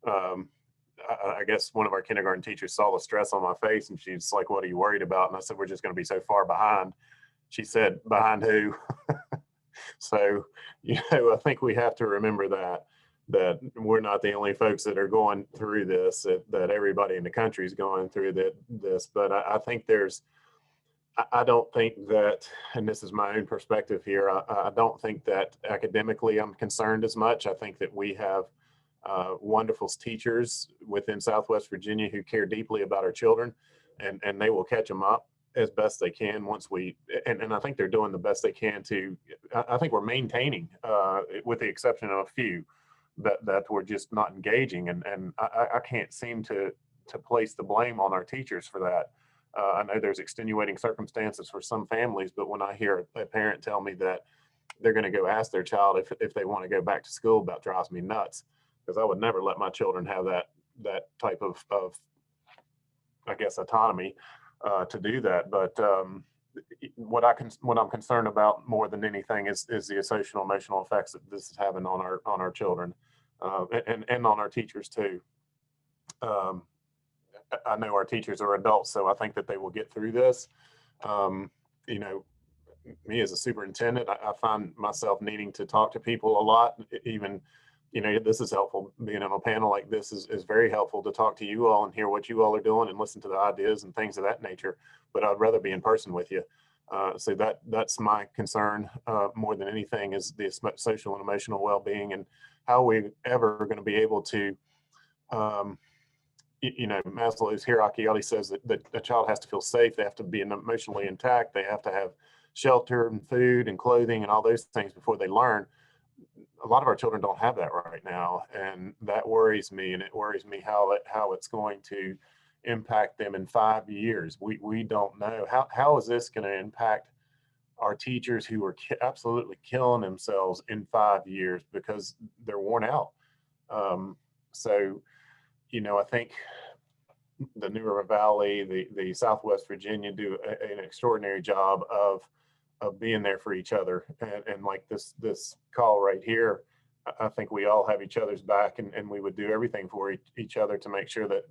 I guess one of our kindergarten teachers saw the stress on my face, and she's like, "What are you worried about?" And I said, "We're just going to be so far behind." She said, "Behind who?" So, I think we have to remember that we're not the only folks that are going through this, that everybody in the country is going through this. But I think I don't think that, and this is my own perspective here, I don't think that academically I'm concerned as much. I think that we have wonderful teachers within Southwest Virginia who care deeply about our children, and they will catch them up as best they can once and I think they're doing the best they can I think we're maintaining, with the exception of a few, that we're just not engaging. And I can't seem to place the blame on our teachers for that. I know there's extenuating circumstances for some families, but when I hear a parent tell me that they're going to go ask their child if they want to go back to school, that drives me nuts, because I would never let my children have that type of I guess, autonomy to do that. But what I'm concerned about more than anything is the social emotional effects that this is having on our children, and on our teachers too. I know our teachers are adults, so I think that they will get through this. Me as a superintendent, I find myself needing to talk to people a lot. Even, this is helpful. Being on a panel like this is very helpful to talk to you all and hear what you all are doing and listen to the ideas and things of that nature. But I'd rather be in person with you. So that's my concern more than anything, is the social and emotional well-being, and how we ever going to be able to, Maslow's hierarchy always says that a child has to feel safe. They have to be emotionally intact. They have to have shelter and food and clothing and all those things before they learn. A lot of our children don't have that right now, and that worries me. And it worries me how it's going to impact them in 5 years. We don't know. How is this going to impact our teachers who are absolutely killing themselves in 5 years because they're worn out? So, I think the New River Valley, the Southwest Virginia do an extraordinary job of being there for each other. And like this call right here, I think we all have each other's back, and we would do everything for each other to make sure that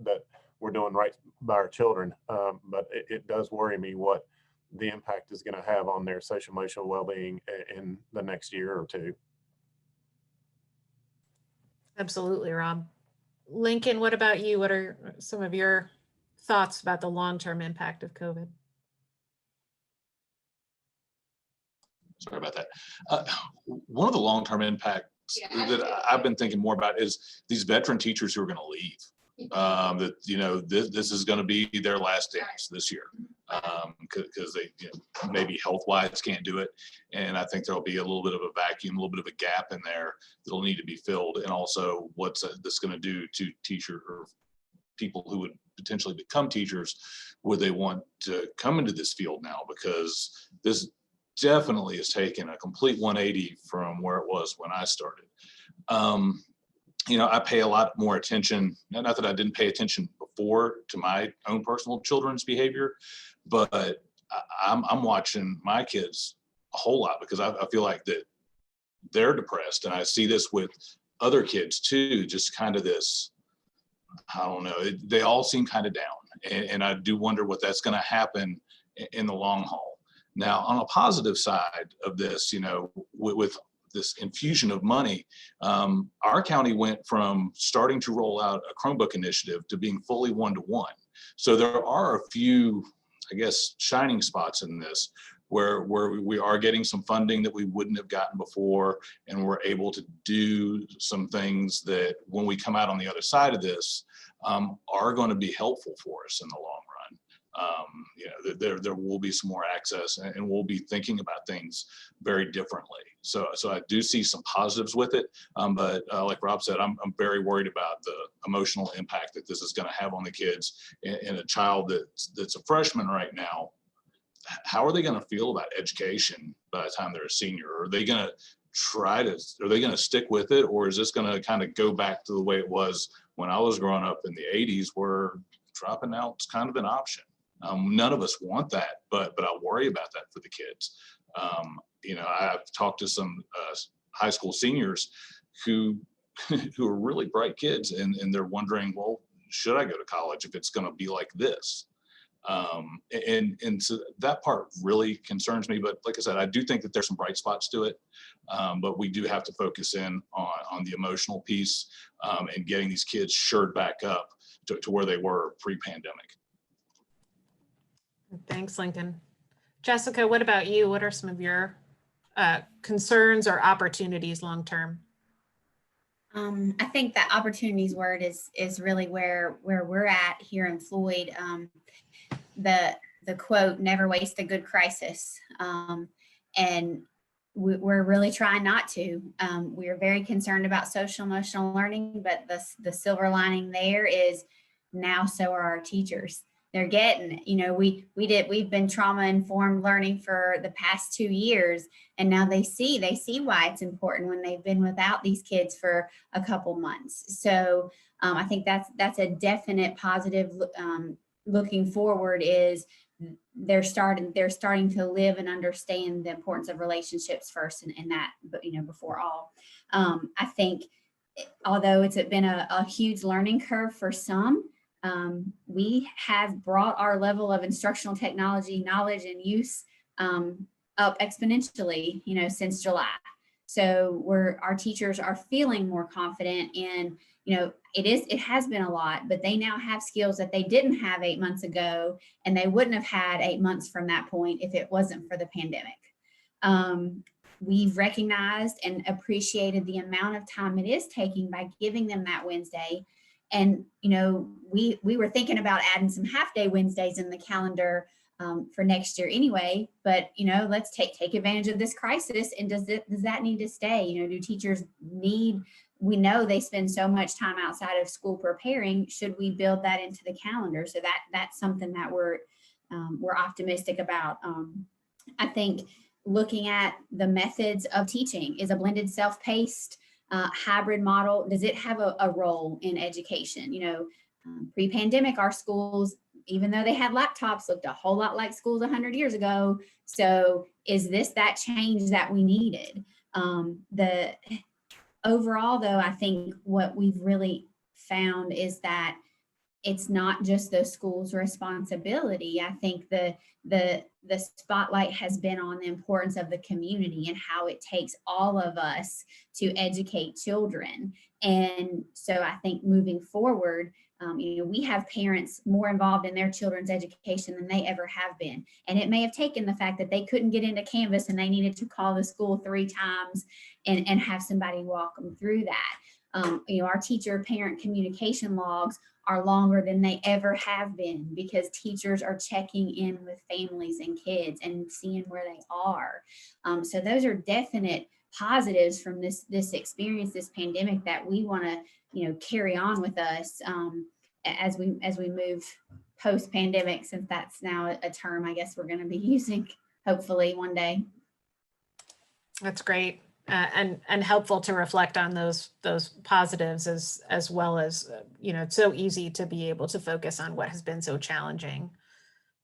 we're doing right by our children. But it does worry me what the impact is going to have on their social emotional well-being in the next year or two. Absolutely, Rob. Lincoln, what about you? What are some of your thoughts about the long-term impact of COVID? Sorry about that. One of the long-term impacts that I've been thinking more about is these veteran teachers who are going to leave. This is going to be their last dance this year, because they maybe health-wise can't do it, and I think there'll be a little bit of a vacuum, a little bit of a gap in there that'll need to be filled. And also, what's this going to do to teacher or people who would potentially become teachers? Would they want to come into this field now? Because this definitely has taken a complete 180 from where it was when I started. I pay a lot more attention, not that I didn't pay attention before, to my own personal children's behavior, but I'm watching my kids a whole lot, because I feel like that they're depressed. And I see this with other kids too, just kind of this, I don't know, they all seem kind of down. And I do wonder what that's going to happen in the long haul. Now, on a positive side of this, with this infusion of money, our county went from starting to roll out a Chromebook initiative to being fully one-to-one. So there are a few, I guess, shining spots in this where we are getting some funding that we wouldn't have gotten before, and we're able to do some things that, when we come out on the other side of this, are going to be helpful for us in the long run. There will be some more access, and we'll be thinking about things very differently. So I do see some positives with it, but like Rob said, I'm very worried about the emotional impact that this is going to have on the kids. And a child that's a freshman right now, how are they going to feel about education by the time they're a senior? Are they going to stick with it, or is this going to kind of go back to the way it was when I was growing up in the 80s, where dropping out is kind of an option? None of us want that, but I worry about that for the kids. I've talked to some high school seniors who are really bright kids, and they're wondering, well, should I go to college if it's going to be like this? And so that part really concerns me. But like I said, I do think that there's some bright spots to it, but we do have to focus in on the emotional piece, and getting these kids shored back up to where they were pre-pandemic. Thanks, Lincoln. Jessica, what about you? What are some of your concerns or opportunities long-term? I think that opportunities word is really where we're at here in Floyd. The quote, "Never waste a good crisis," and we're really trying not to. We are very concerned about social emotional learning, but the silver lining there is now so are our teachers. They're getting, we've been trauma informed learning for the past 2 years, and now they see why it's important when they've been without these kids for a couple months. So I think that's a definite positive. Looking forward is they're starting to live and understand the importance of relationships first, and that, before all. I think, although it's been a huge learning curve for some, we have brought our level of instructional technology knowledge and use up exponentially, since July. So our teachers are feeling more confident in, it has been a lot, but they now have skills that they didn't have 8 months ago, and they wouldn't have had 8 months from that point if it wasn't for the pandemic. We've recognized and appreciated the amount of time it is taking by giving them that Wednesday. And, we were thinking about adding some half-day Wednesdays in the calendar for next year anyway, but, let's take advantage of this crisis. And does that need to stay? Do teachers we know they spend so much time outside of school preparing. Should we build that into the calendar? So that's something that we're optimistic about. I think looking at the methods of teaching, is a blended self-paced hybrid model, does it have a role in education? Pre-pandemic, our schools, even though they had laptops, looked a whole lot like schools 100 years ago. So is this that change that we needed? Overall, though, I think what we've really found is that it's not just the school's responsibility. I think the spotlight has been on the importance of the community and how it takes all of us to educate children. And so I think moving forward, we have parents more involved in their children's education than they ever have been. And it may have taken the fact that they couldn't get into Canvas and they needed to call the school 3 times and have somebody walk them through that. Our teacher-parent communication logs are longer than they ever have been because teachers are checking in with families and kids and seeing where they are. So those are definite positives from this experience, this pandemic, that we want to, carry on with us as we move post-pandemic, since that's now a term I guess we're going to be using hopefully one day. That's great. And helpful to reflect on those positives as well as, it's so easy to be able to focus on what has been so challenging.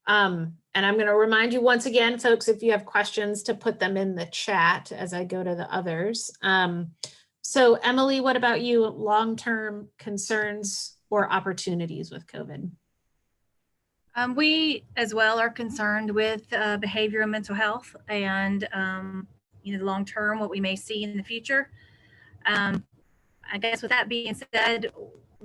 And I'm going to remind you once again, folks, if you have questions, to put them in the chat as I go to the others. So Emily, what about you? Long-term concerns or opportunities with COVID? We as well are concerned with behavior and mental health, and long term, what we may see in the future. I guess with that being said,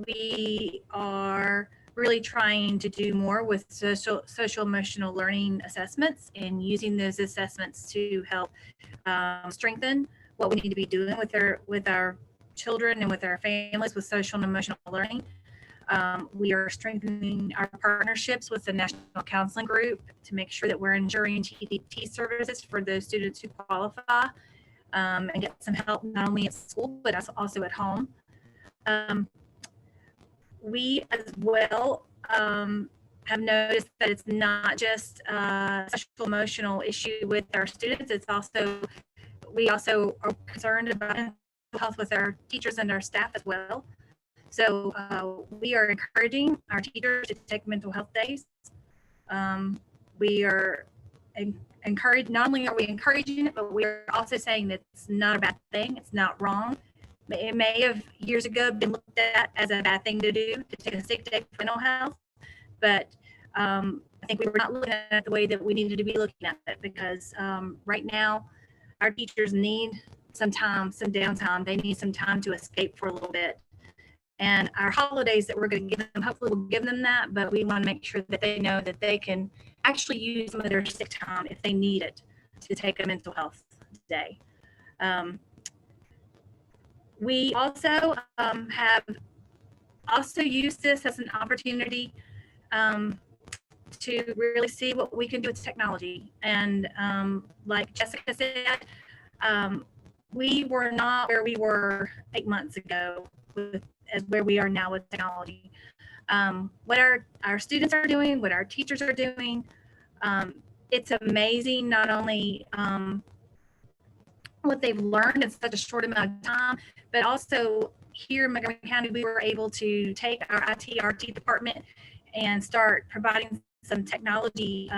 we are really trying to do more with social emotional learning assessments and using those assessments to help strengthen what we need to be doing with our children and with our families with social and emotional learning. We are strengthening our partnerships with the National Counseling Group to make sure that we're ensuring TDT services for those students who qualify and get some help not only at school, but also at home. We as well have noticed that it's not just a social emotional issue with our students. We also are concerned about mental health with our teachers and our staff as well. So we are encouraging our teachers to take mental health days. We are not only are we encouraging it, but we're also saying that it's not a bad thing. It's not wrong. It may have years ago been looked at as a bad thing to do, to take a sick day for mental health. But I think we were not looking at it the way that we needed to be looking at it, because right now our teachers need some time, some downtime. They need some time to escape for a little bit. And our holidays that we're going to give them, hopefully we'll give them that, but we want to make sure that they know that they can actually use some of their sick time if they need it to take a mental health day. We also have used this as an opportunity to really see what we can do with technology. And like Jessica said, we were not where we were 8 months ago as where we are now with technology. What our students are doing, what our teachers are doing, it's amazing, not only what they've learned in such a short amount of time, but also here in Montgomery County, we were able to take our IT department and start providing some technology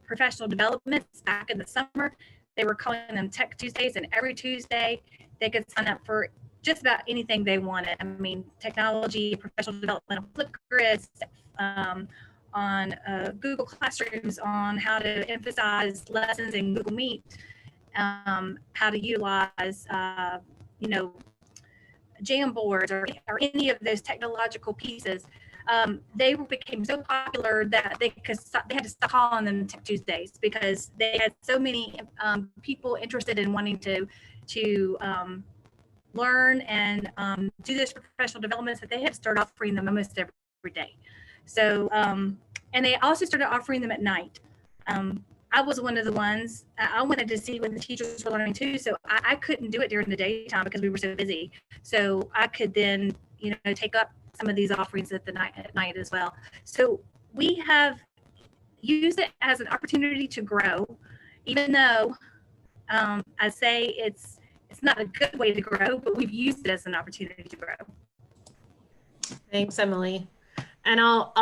professional developments back in the summer. They were calling them Tech Tuesdays, and every Tuesday they could sign up for just about anything they wanted. I mean, technology, professional development on Flipgrid, on Google Classrooms, on how to emphasize lessons in Google Meet. how to utilize, you know, Jamboards or any of those technological pieces. They became so popular that they had to stop calling them Tech Tuesdays because they had so many people interested in wanting to learn and do this professional developments that they had to start offering them almost every day. So, and they also started offering them at night. I was one of the ones, I wanted to see when the teachers were learning too. So I couldn't do it during the daytime because we were so busy. So I could then, you know, take up some of these offerings at night as well. So we have used it as an opportunity to grow, even though I say it's not a good way to grow, but we've used it as an opportunity to grow. Thanks, Emily. And I'll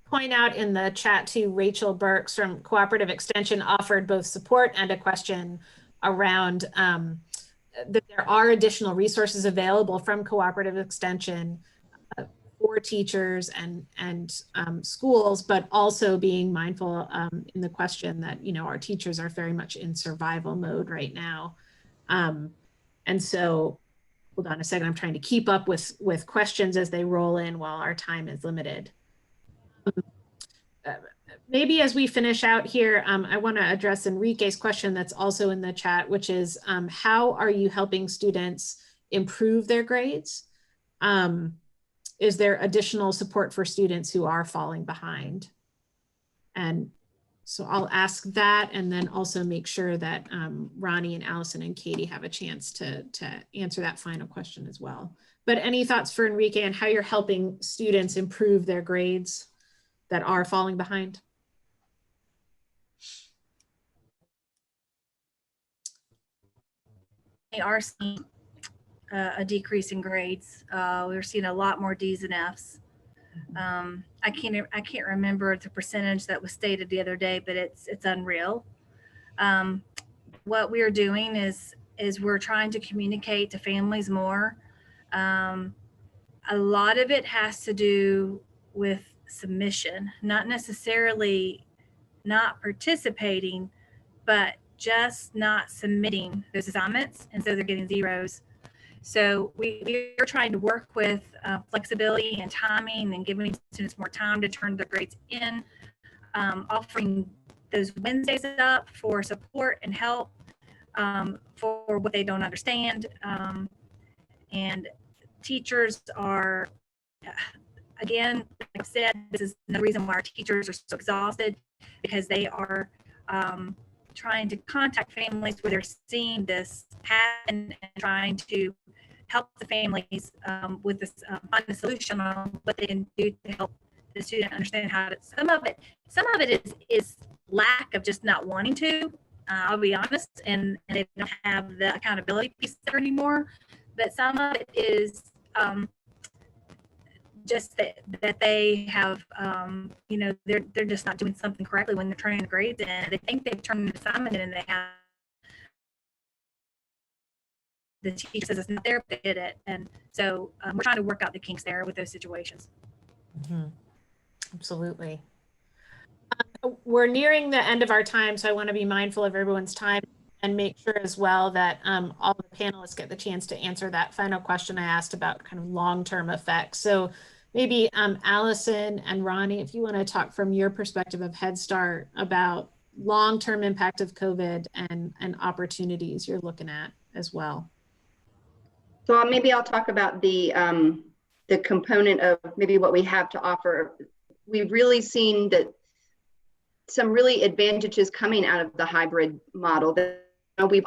point out in the chat to Rachel Burks from Cooperative Extension offered both support and a question around that there are additional resources available from Cooperative Extension for teachers and schools, but also being mindful in the question that, you know, our teachers are very much in survival mode right now. And so, hold on a second, I'm trying to keep up with questions as they roll in while our time is limited. Maybe as we finish out here, I want to address Enrique's question that's also in the chat, which is how are you helping students improve their grades? Is there additional support for students who are falling behind? And so I'll ask that and then also make sure that Ronnie and Allison and Katie have a chance to answer that final question as well. But any thoughts for Enrique and how you're helping students improve their grades that are falling behind? They are seeing a decrease in grades. We're seeing a lot more D's and F's. I can't remember the percentage that was stated the other day, but it's unreal. What we're doing is we're trying to communicate to families more. A lot of it has to do with submission, not necessarily not participating, but just not submitting those assignments, and so they're getting zeros. So we're trying to work with flexibility and timing and giving students more time to turn their grades in, offering those Wednesdays up for support and help for what they don't understand. And teachers are, again, like I said, this is the reason why our teachers are so exhausted, because they are trying to contact families where they're seeing this happen and trying to help the families with this, find a solution on what they can do to help the student understand how to. Some of it is lack of just not wanting to. I'll be honest, and they don't have the accountability piece there anymore. But some of it is just that they have, you know, they're just not doing something correctly when they're turning the grades in. They think they've turned the assignment in and they have. The teacher says it's not there, but they did it. And so we're trying to work out the kinks there with those situations. Mm-hmm. Absolutely. We're nearing the end of our time, so I want to be mindful of everyone's time and make sure as well that all the panelists get the chance to answer that final question I asked about kind of long-term effects. So maybe Allison and Ronnie, if you want to talk from your perspective of Head Start about long-term impact of COVID and opportunities you're looking at as well. So maybe I'll talk about the component of maybe what we have to offer. We've really seen that some really advantages coming out of the hybrid model that we've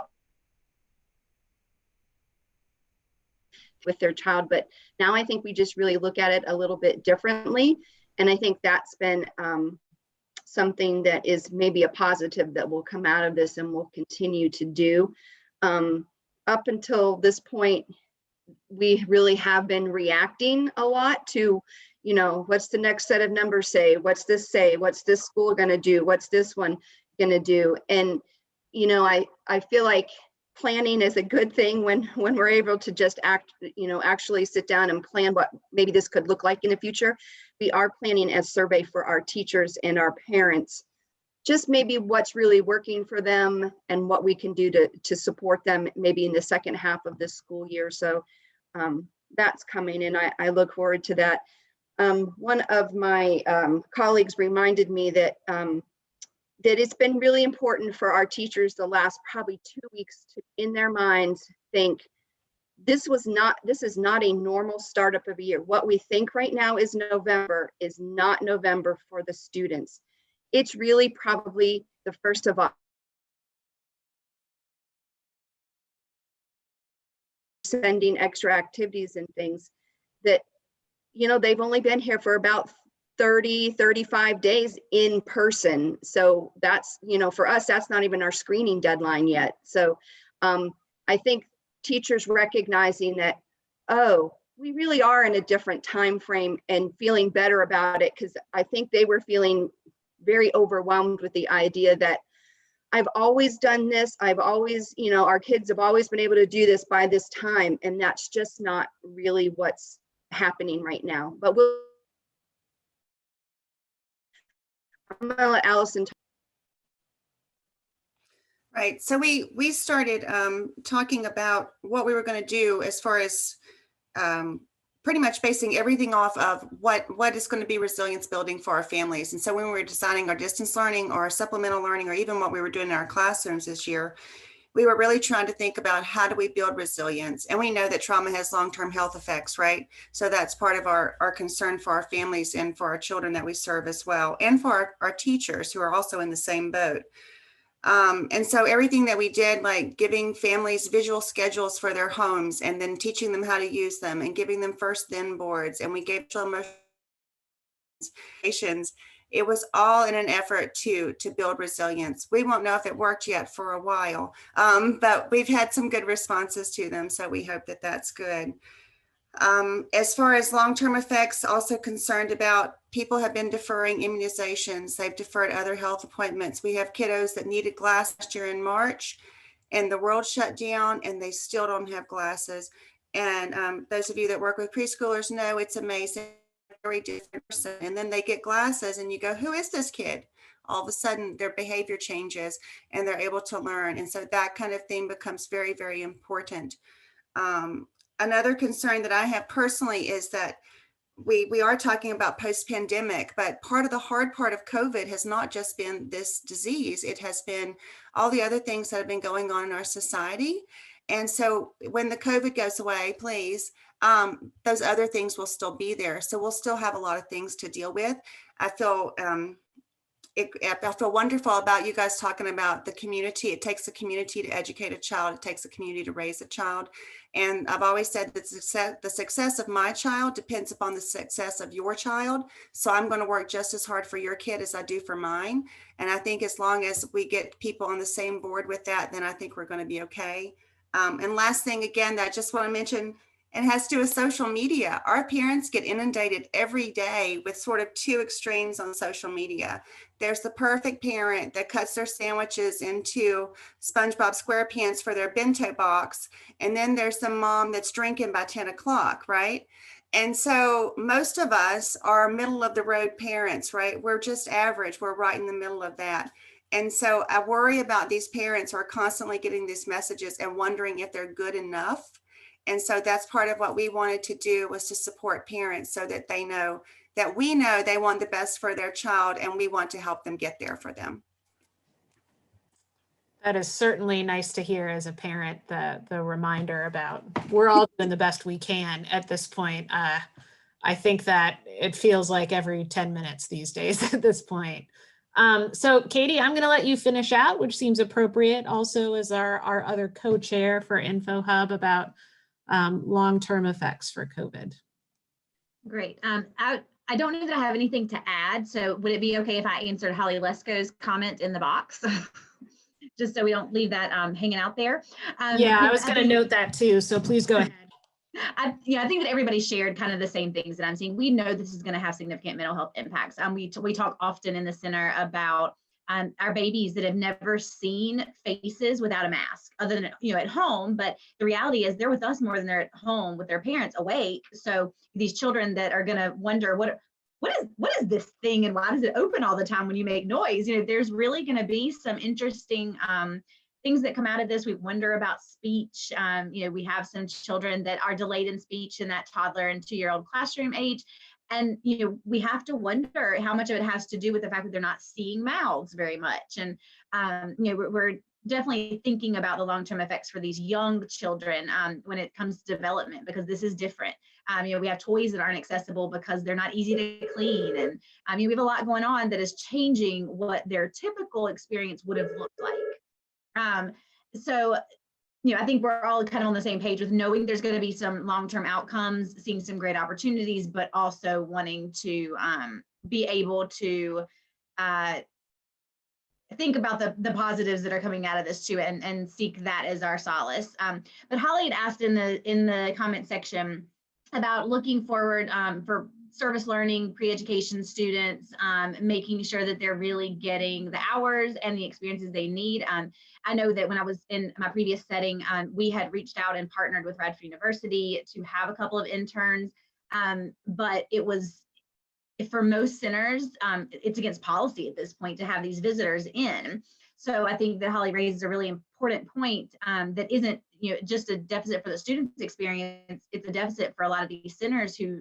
with their child, but now I think we just really look at it a little bit differently. And I think that's been something that is maybe a positive that will come out of this and will continue to do. Up until this point, we really have been reacting a lot to, you know, what's the next set of numbers say? What's this say? What's this school going to do? What's this one going to do? And, you know, I feel like planning is a good thing when we're able to just actually sit down and plan what maybe this could look like in the future. We are planning a survey for our teachers and our parents just maybe what's really working for them and what we can do to support them maybe in the second half of this school year. So that's coming, and I look forward to that. One of my colleagues reminded me that that it's been really important for our teachers the last probably 2 weeks to, in their minds, think this is not a normal startup of a year. What we think right now is November is not November for the students. It's really probably the 1st of August. Sending extra activities and things that, you know, they've only been here for about 30, 35 days in person. So that's, you know, for us, that's not even our screening deadline yet. So I think teachers recognizing that, oh, we really are in a different time frame and feeling better about it, because I think they were feeling very overwhelmed with the idea that I've always done this. I've always, you know, our kids have always been able to do this by this time. And that's just not really what's happening right now. But I'm gonna let Allison talk. Right. So we started talking about what we were going to do as far as pretty much basing everything off of what is going to be resilience building for our families. And so when we were designing our distance learning or our supplemental learning, or even what we were doing in our classrooms this year, we were really trying to think about how do we build resilience. And we know that trauma has long-term health effects, right? So that's part of our concern for our families and for our children that we serve as well, and for our teachers who are also in the same boat. And so everything that we did, like giving families visual schedules for their homes and then teaching them how to use them and giving them first then boards, and we gave children emotions, it was all in an effort to build resilience. We won't know if it worked yet for a while, but we've had some good responses to them. So we hope that that's good. As far as long-term effects, also concerned about, people have been deferring immunizations. They've deferred other health appointments. We have kiddos that needed glasses last year in March, and the world shut down and they still don't have glasses. And those of you that work with preschoolers know it's amazing, very different person. And then they get glasses and you go, who is this kid? All of a sudden their behavior changes and they're able to learn. And so that kind of thing becomes very, very important. Another concern that I have personally is that we are talking about post-pandemic, but part of the hard part of COVID has not just been this disease. It has been all the other things that have been going on in our society. And so when the COVID goes away, please, those other things will still be there. So we'll still have a lot of things to deal with. I feel wonderful about you guys talking about the community. It takes a community to educate a child. It takes a community to raise a child. And I've always said that the success of my child depends upon the success of your child. So I'm going to work just as hard for your kid as I do for mine. And I think as long as we get people on the same board with that, then I think we're going to be okay. And last thing, again, that I just want to mention, and has to do with social media. Our parents get inundated every day with sort of two extremes on social media. There's the perfect parent that cuts their sandwiches into SpongeBob SquarePants for their bento box. And then there's the mom that's drinking by 10 o'clock, right? And so most of us are middle of the road parents, right? We're just average. We're right in the middle of that. And so I worry about these parents who are constantly getting these messages and wondering if they're good enough. And so that's part of what we wanted to do, was to support parents so that they know that we know they want the best for their child and we want to help them get there for them. That is certainly nice to hear as a parent, the reminder about we're all doing the best we can at this point. I think that it feels like every 10 minutes these days at this point. So Katie, I'm going to let you finish out, which seems appropriate also as our other co-chair for InfoHub about long-term effects for COVID. Great. I don't know that I have anything to add. So would it be okay if I answered Holly Lesko's comment in the box? Just so we don't leave that hanging out there. Yeah, I was going to note that too. So please go ahead. I think that everybody shared kind of the same things that I'm seeing. We know this is going to have significant mental health impacts. We talk often in the center about our babies that have never seen faces without a mask, other than at home. But the reality is they're with us more than they're at home with their parents awake. So these children that are going to wonder what is this thing and why does it open all the time when you make noise? There's really going to be some interesting things that come out of this. We wonder about speech. We have some children that are delayed in speech in that toddler and 2-year-old classroom age. And, we have to wonder how much of it has to do with the fact that they're not seeing mouths very much. And, we're definitely thinking about the long-term effects for these young children when it comes to development, because this is different. We have toys that aren't accessible because they're not easy to clean. And we have a lot going on that is changing what their typical experience would have looked like. So I think we're all kind of on the same page with knowing there's going to be some long-term outcomes, seeing some great opportunities, but also wanting to be able to think about the positives that are coming out of this too, and seek that as our solace. But Holly had asked in the comment section about looking forward for service learning, pre-education students, making sure that they're really getting the hours and the experiences they need. I know that when I was in my previous setting, we had reached out and partnered with Radford University to have a couple of interns, but it was, for most centers, it's against policy at this point to have these visitors in. So I think that Holly raises a really important point that isn't just a deficit for the students' experience, it's a deficit for a lot of these centers who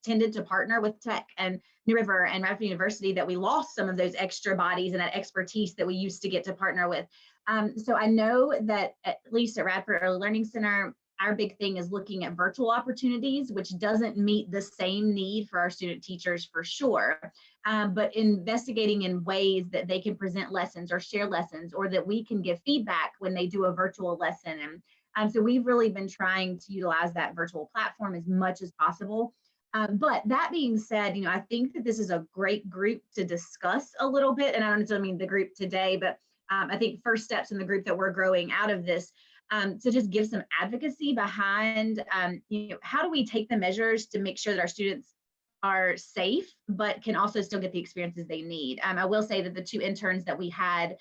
tended to partner with Tech and New River and Radford University, that we lost some of those extra bodies and that expertise that we used to get to partner with. So I know that at least at Radford Early Learning Center, our big thing is looking at virtual opportunities, which doesn't meet the same need for our student teachers for sure, but investigating in ways that they can present lessons or share lessons, or that we can give feedback when they do a virtual lesson. And so we've really been trying to utilize that virtual platform as much as possible. But that being said, I think that this is a great group to discuss a little bit, and I don't necessarily mean the group today, but I think first steps in the group that we're growing out of this, to just give some advocacy behind, how do we take the measures to make sure that our students are safe, but can also still get the experiences they need. I will say that the 2 interns that we had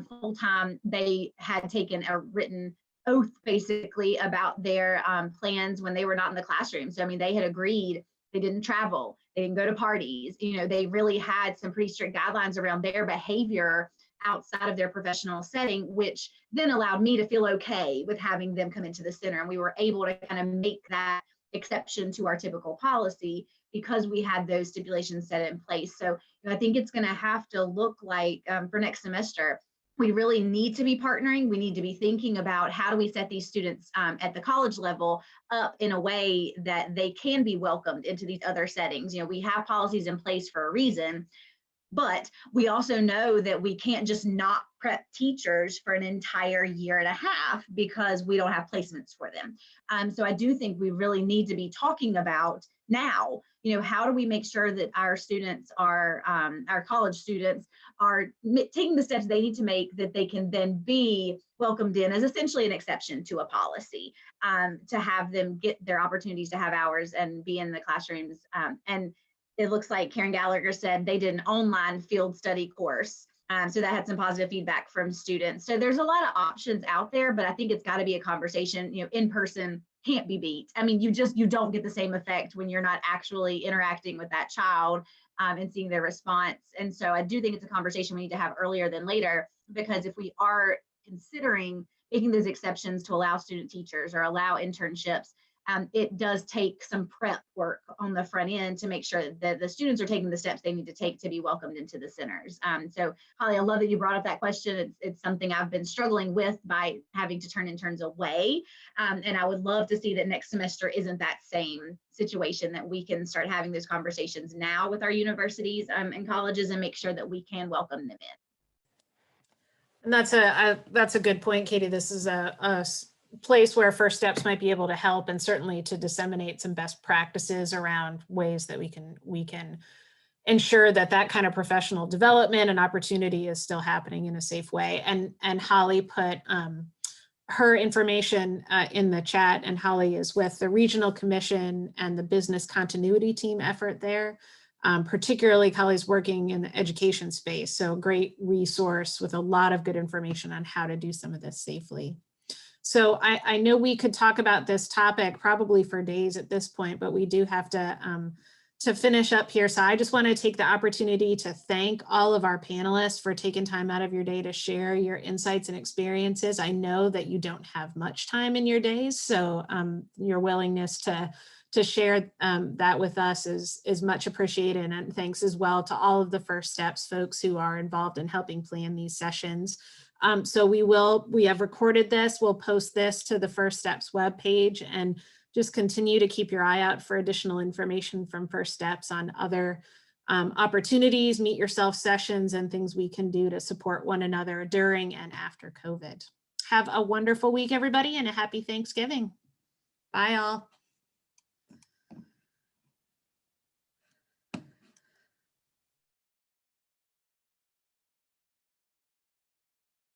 full-time, they had taken a written oath basically about their plans when they were not in the classroom. So, they had agreed, they didn't travel, they didn't go to parties, they really had some pretty strict guidelines around their behavior outside of their professional setting, which then allowed me to feel okay with having them come into the center. And we were able to kind of make that exception to our typical policy because we had those stipulations set in place. So I think it's going to have to look like for next semester, we really need to be partnering. We need to be thinking about how do we set these students at the college level up in a way that they can be welcomed into these other settings. We have policies in place for a reason, but we also know that we can't just not prep teachers for an entire year and a half because we don't have placements for them. So I do think we really need to be talking about now, how do we make sure that our students are, our college students are taking the steps they need to make that they can then be welcomed in as essentially an exception to a policy, to have them get their opportunities to have hours and be in the classrooms. And it looks like Karen Gallagher said they did an online field study course. So that had some positive feedback from students. So there's a lot of options out there, but I think it's got to be a conversation, in person can't be beat. You don't get the same effect when you're not actually interacting with that child and seeing their response. And so I do think it's a conversation we need to have earlier than later, because if we are considering making those exceptions to allow student teachers or allow internships, it does take some prep work on the front end to make sure that the students are taking the steps they need to take to be welcomed into the centers. So Holly, I love that you brought up that question. It's something I've been struggling with by having to turn interns away. And I would love to see that next semester isn't that same situation, that we can start having those conversations now with our universities and colleges and make sure that we can welcome them in. And that's a good point, Katie. This is a place where First Steps might be able to help, and certainly to disseminate some best practices around ways that we can ensure that kind of professional development and opportunity is still happening in a safe way. And Holly put her information in the chat, and Holly is with the Regional Commission and the Business Continuity Team effort there. Particularly Holly's working in the education space, so a great resource with a lot of good information on how to do some of this safely. So I know we could talk about this topic probably for days at this point, but we do have to to finish up here, so I just want to take the opportunity to thank all of our panelists for taking time out of your day to share your insights and experiences. I know that you don't have much time in your days, so your willingness to share that with us is much appreciated. And thanks as well to all of the First Steps folks who are involved in helping plan these sessions. So we have recorded this, we'll post this to the First Steps webpage, and just continue to keep your eye out for additional information from First Steps on other opportunities, meet yourself sessions, and things we can do to support one another during and after COVID. Have a wonderful week, everybody, and a happy Thanksgiving. Bye all.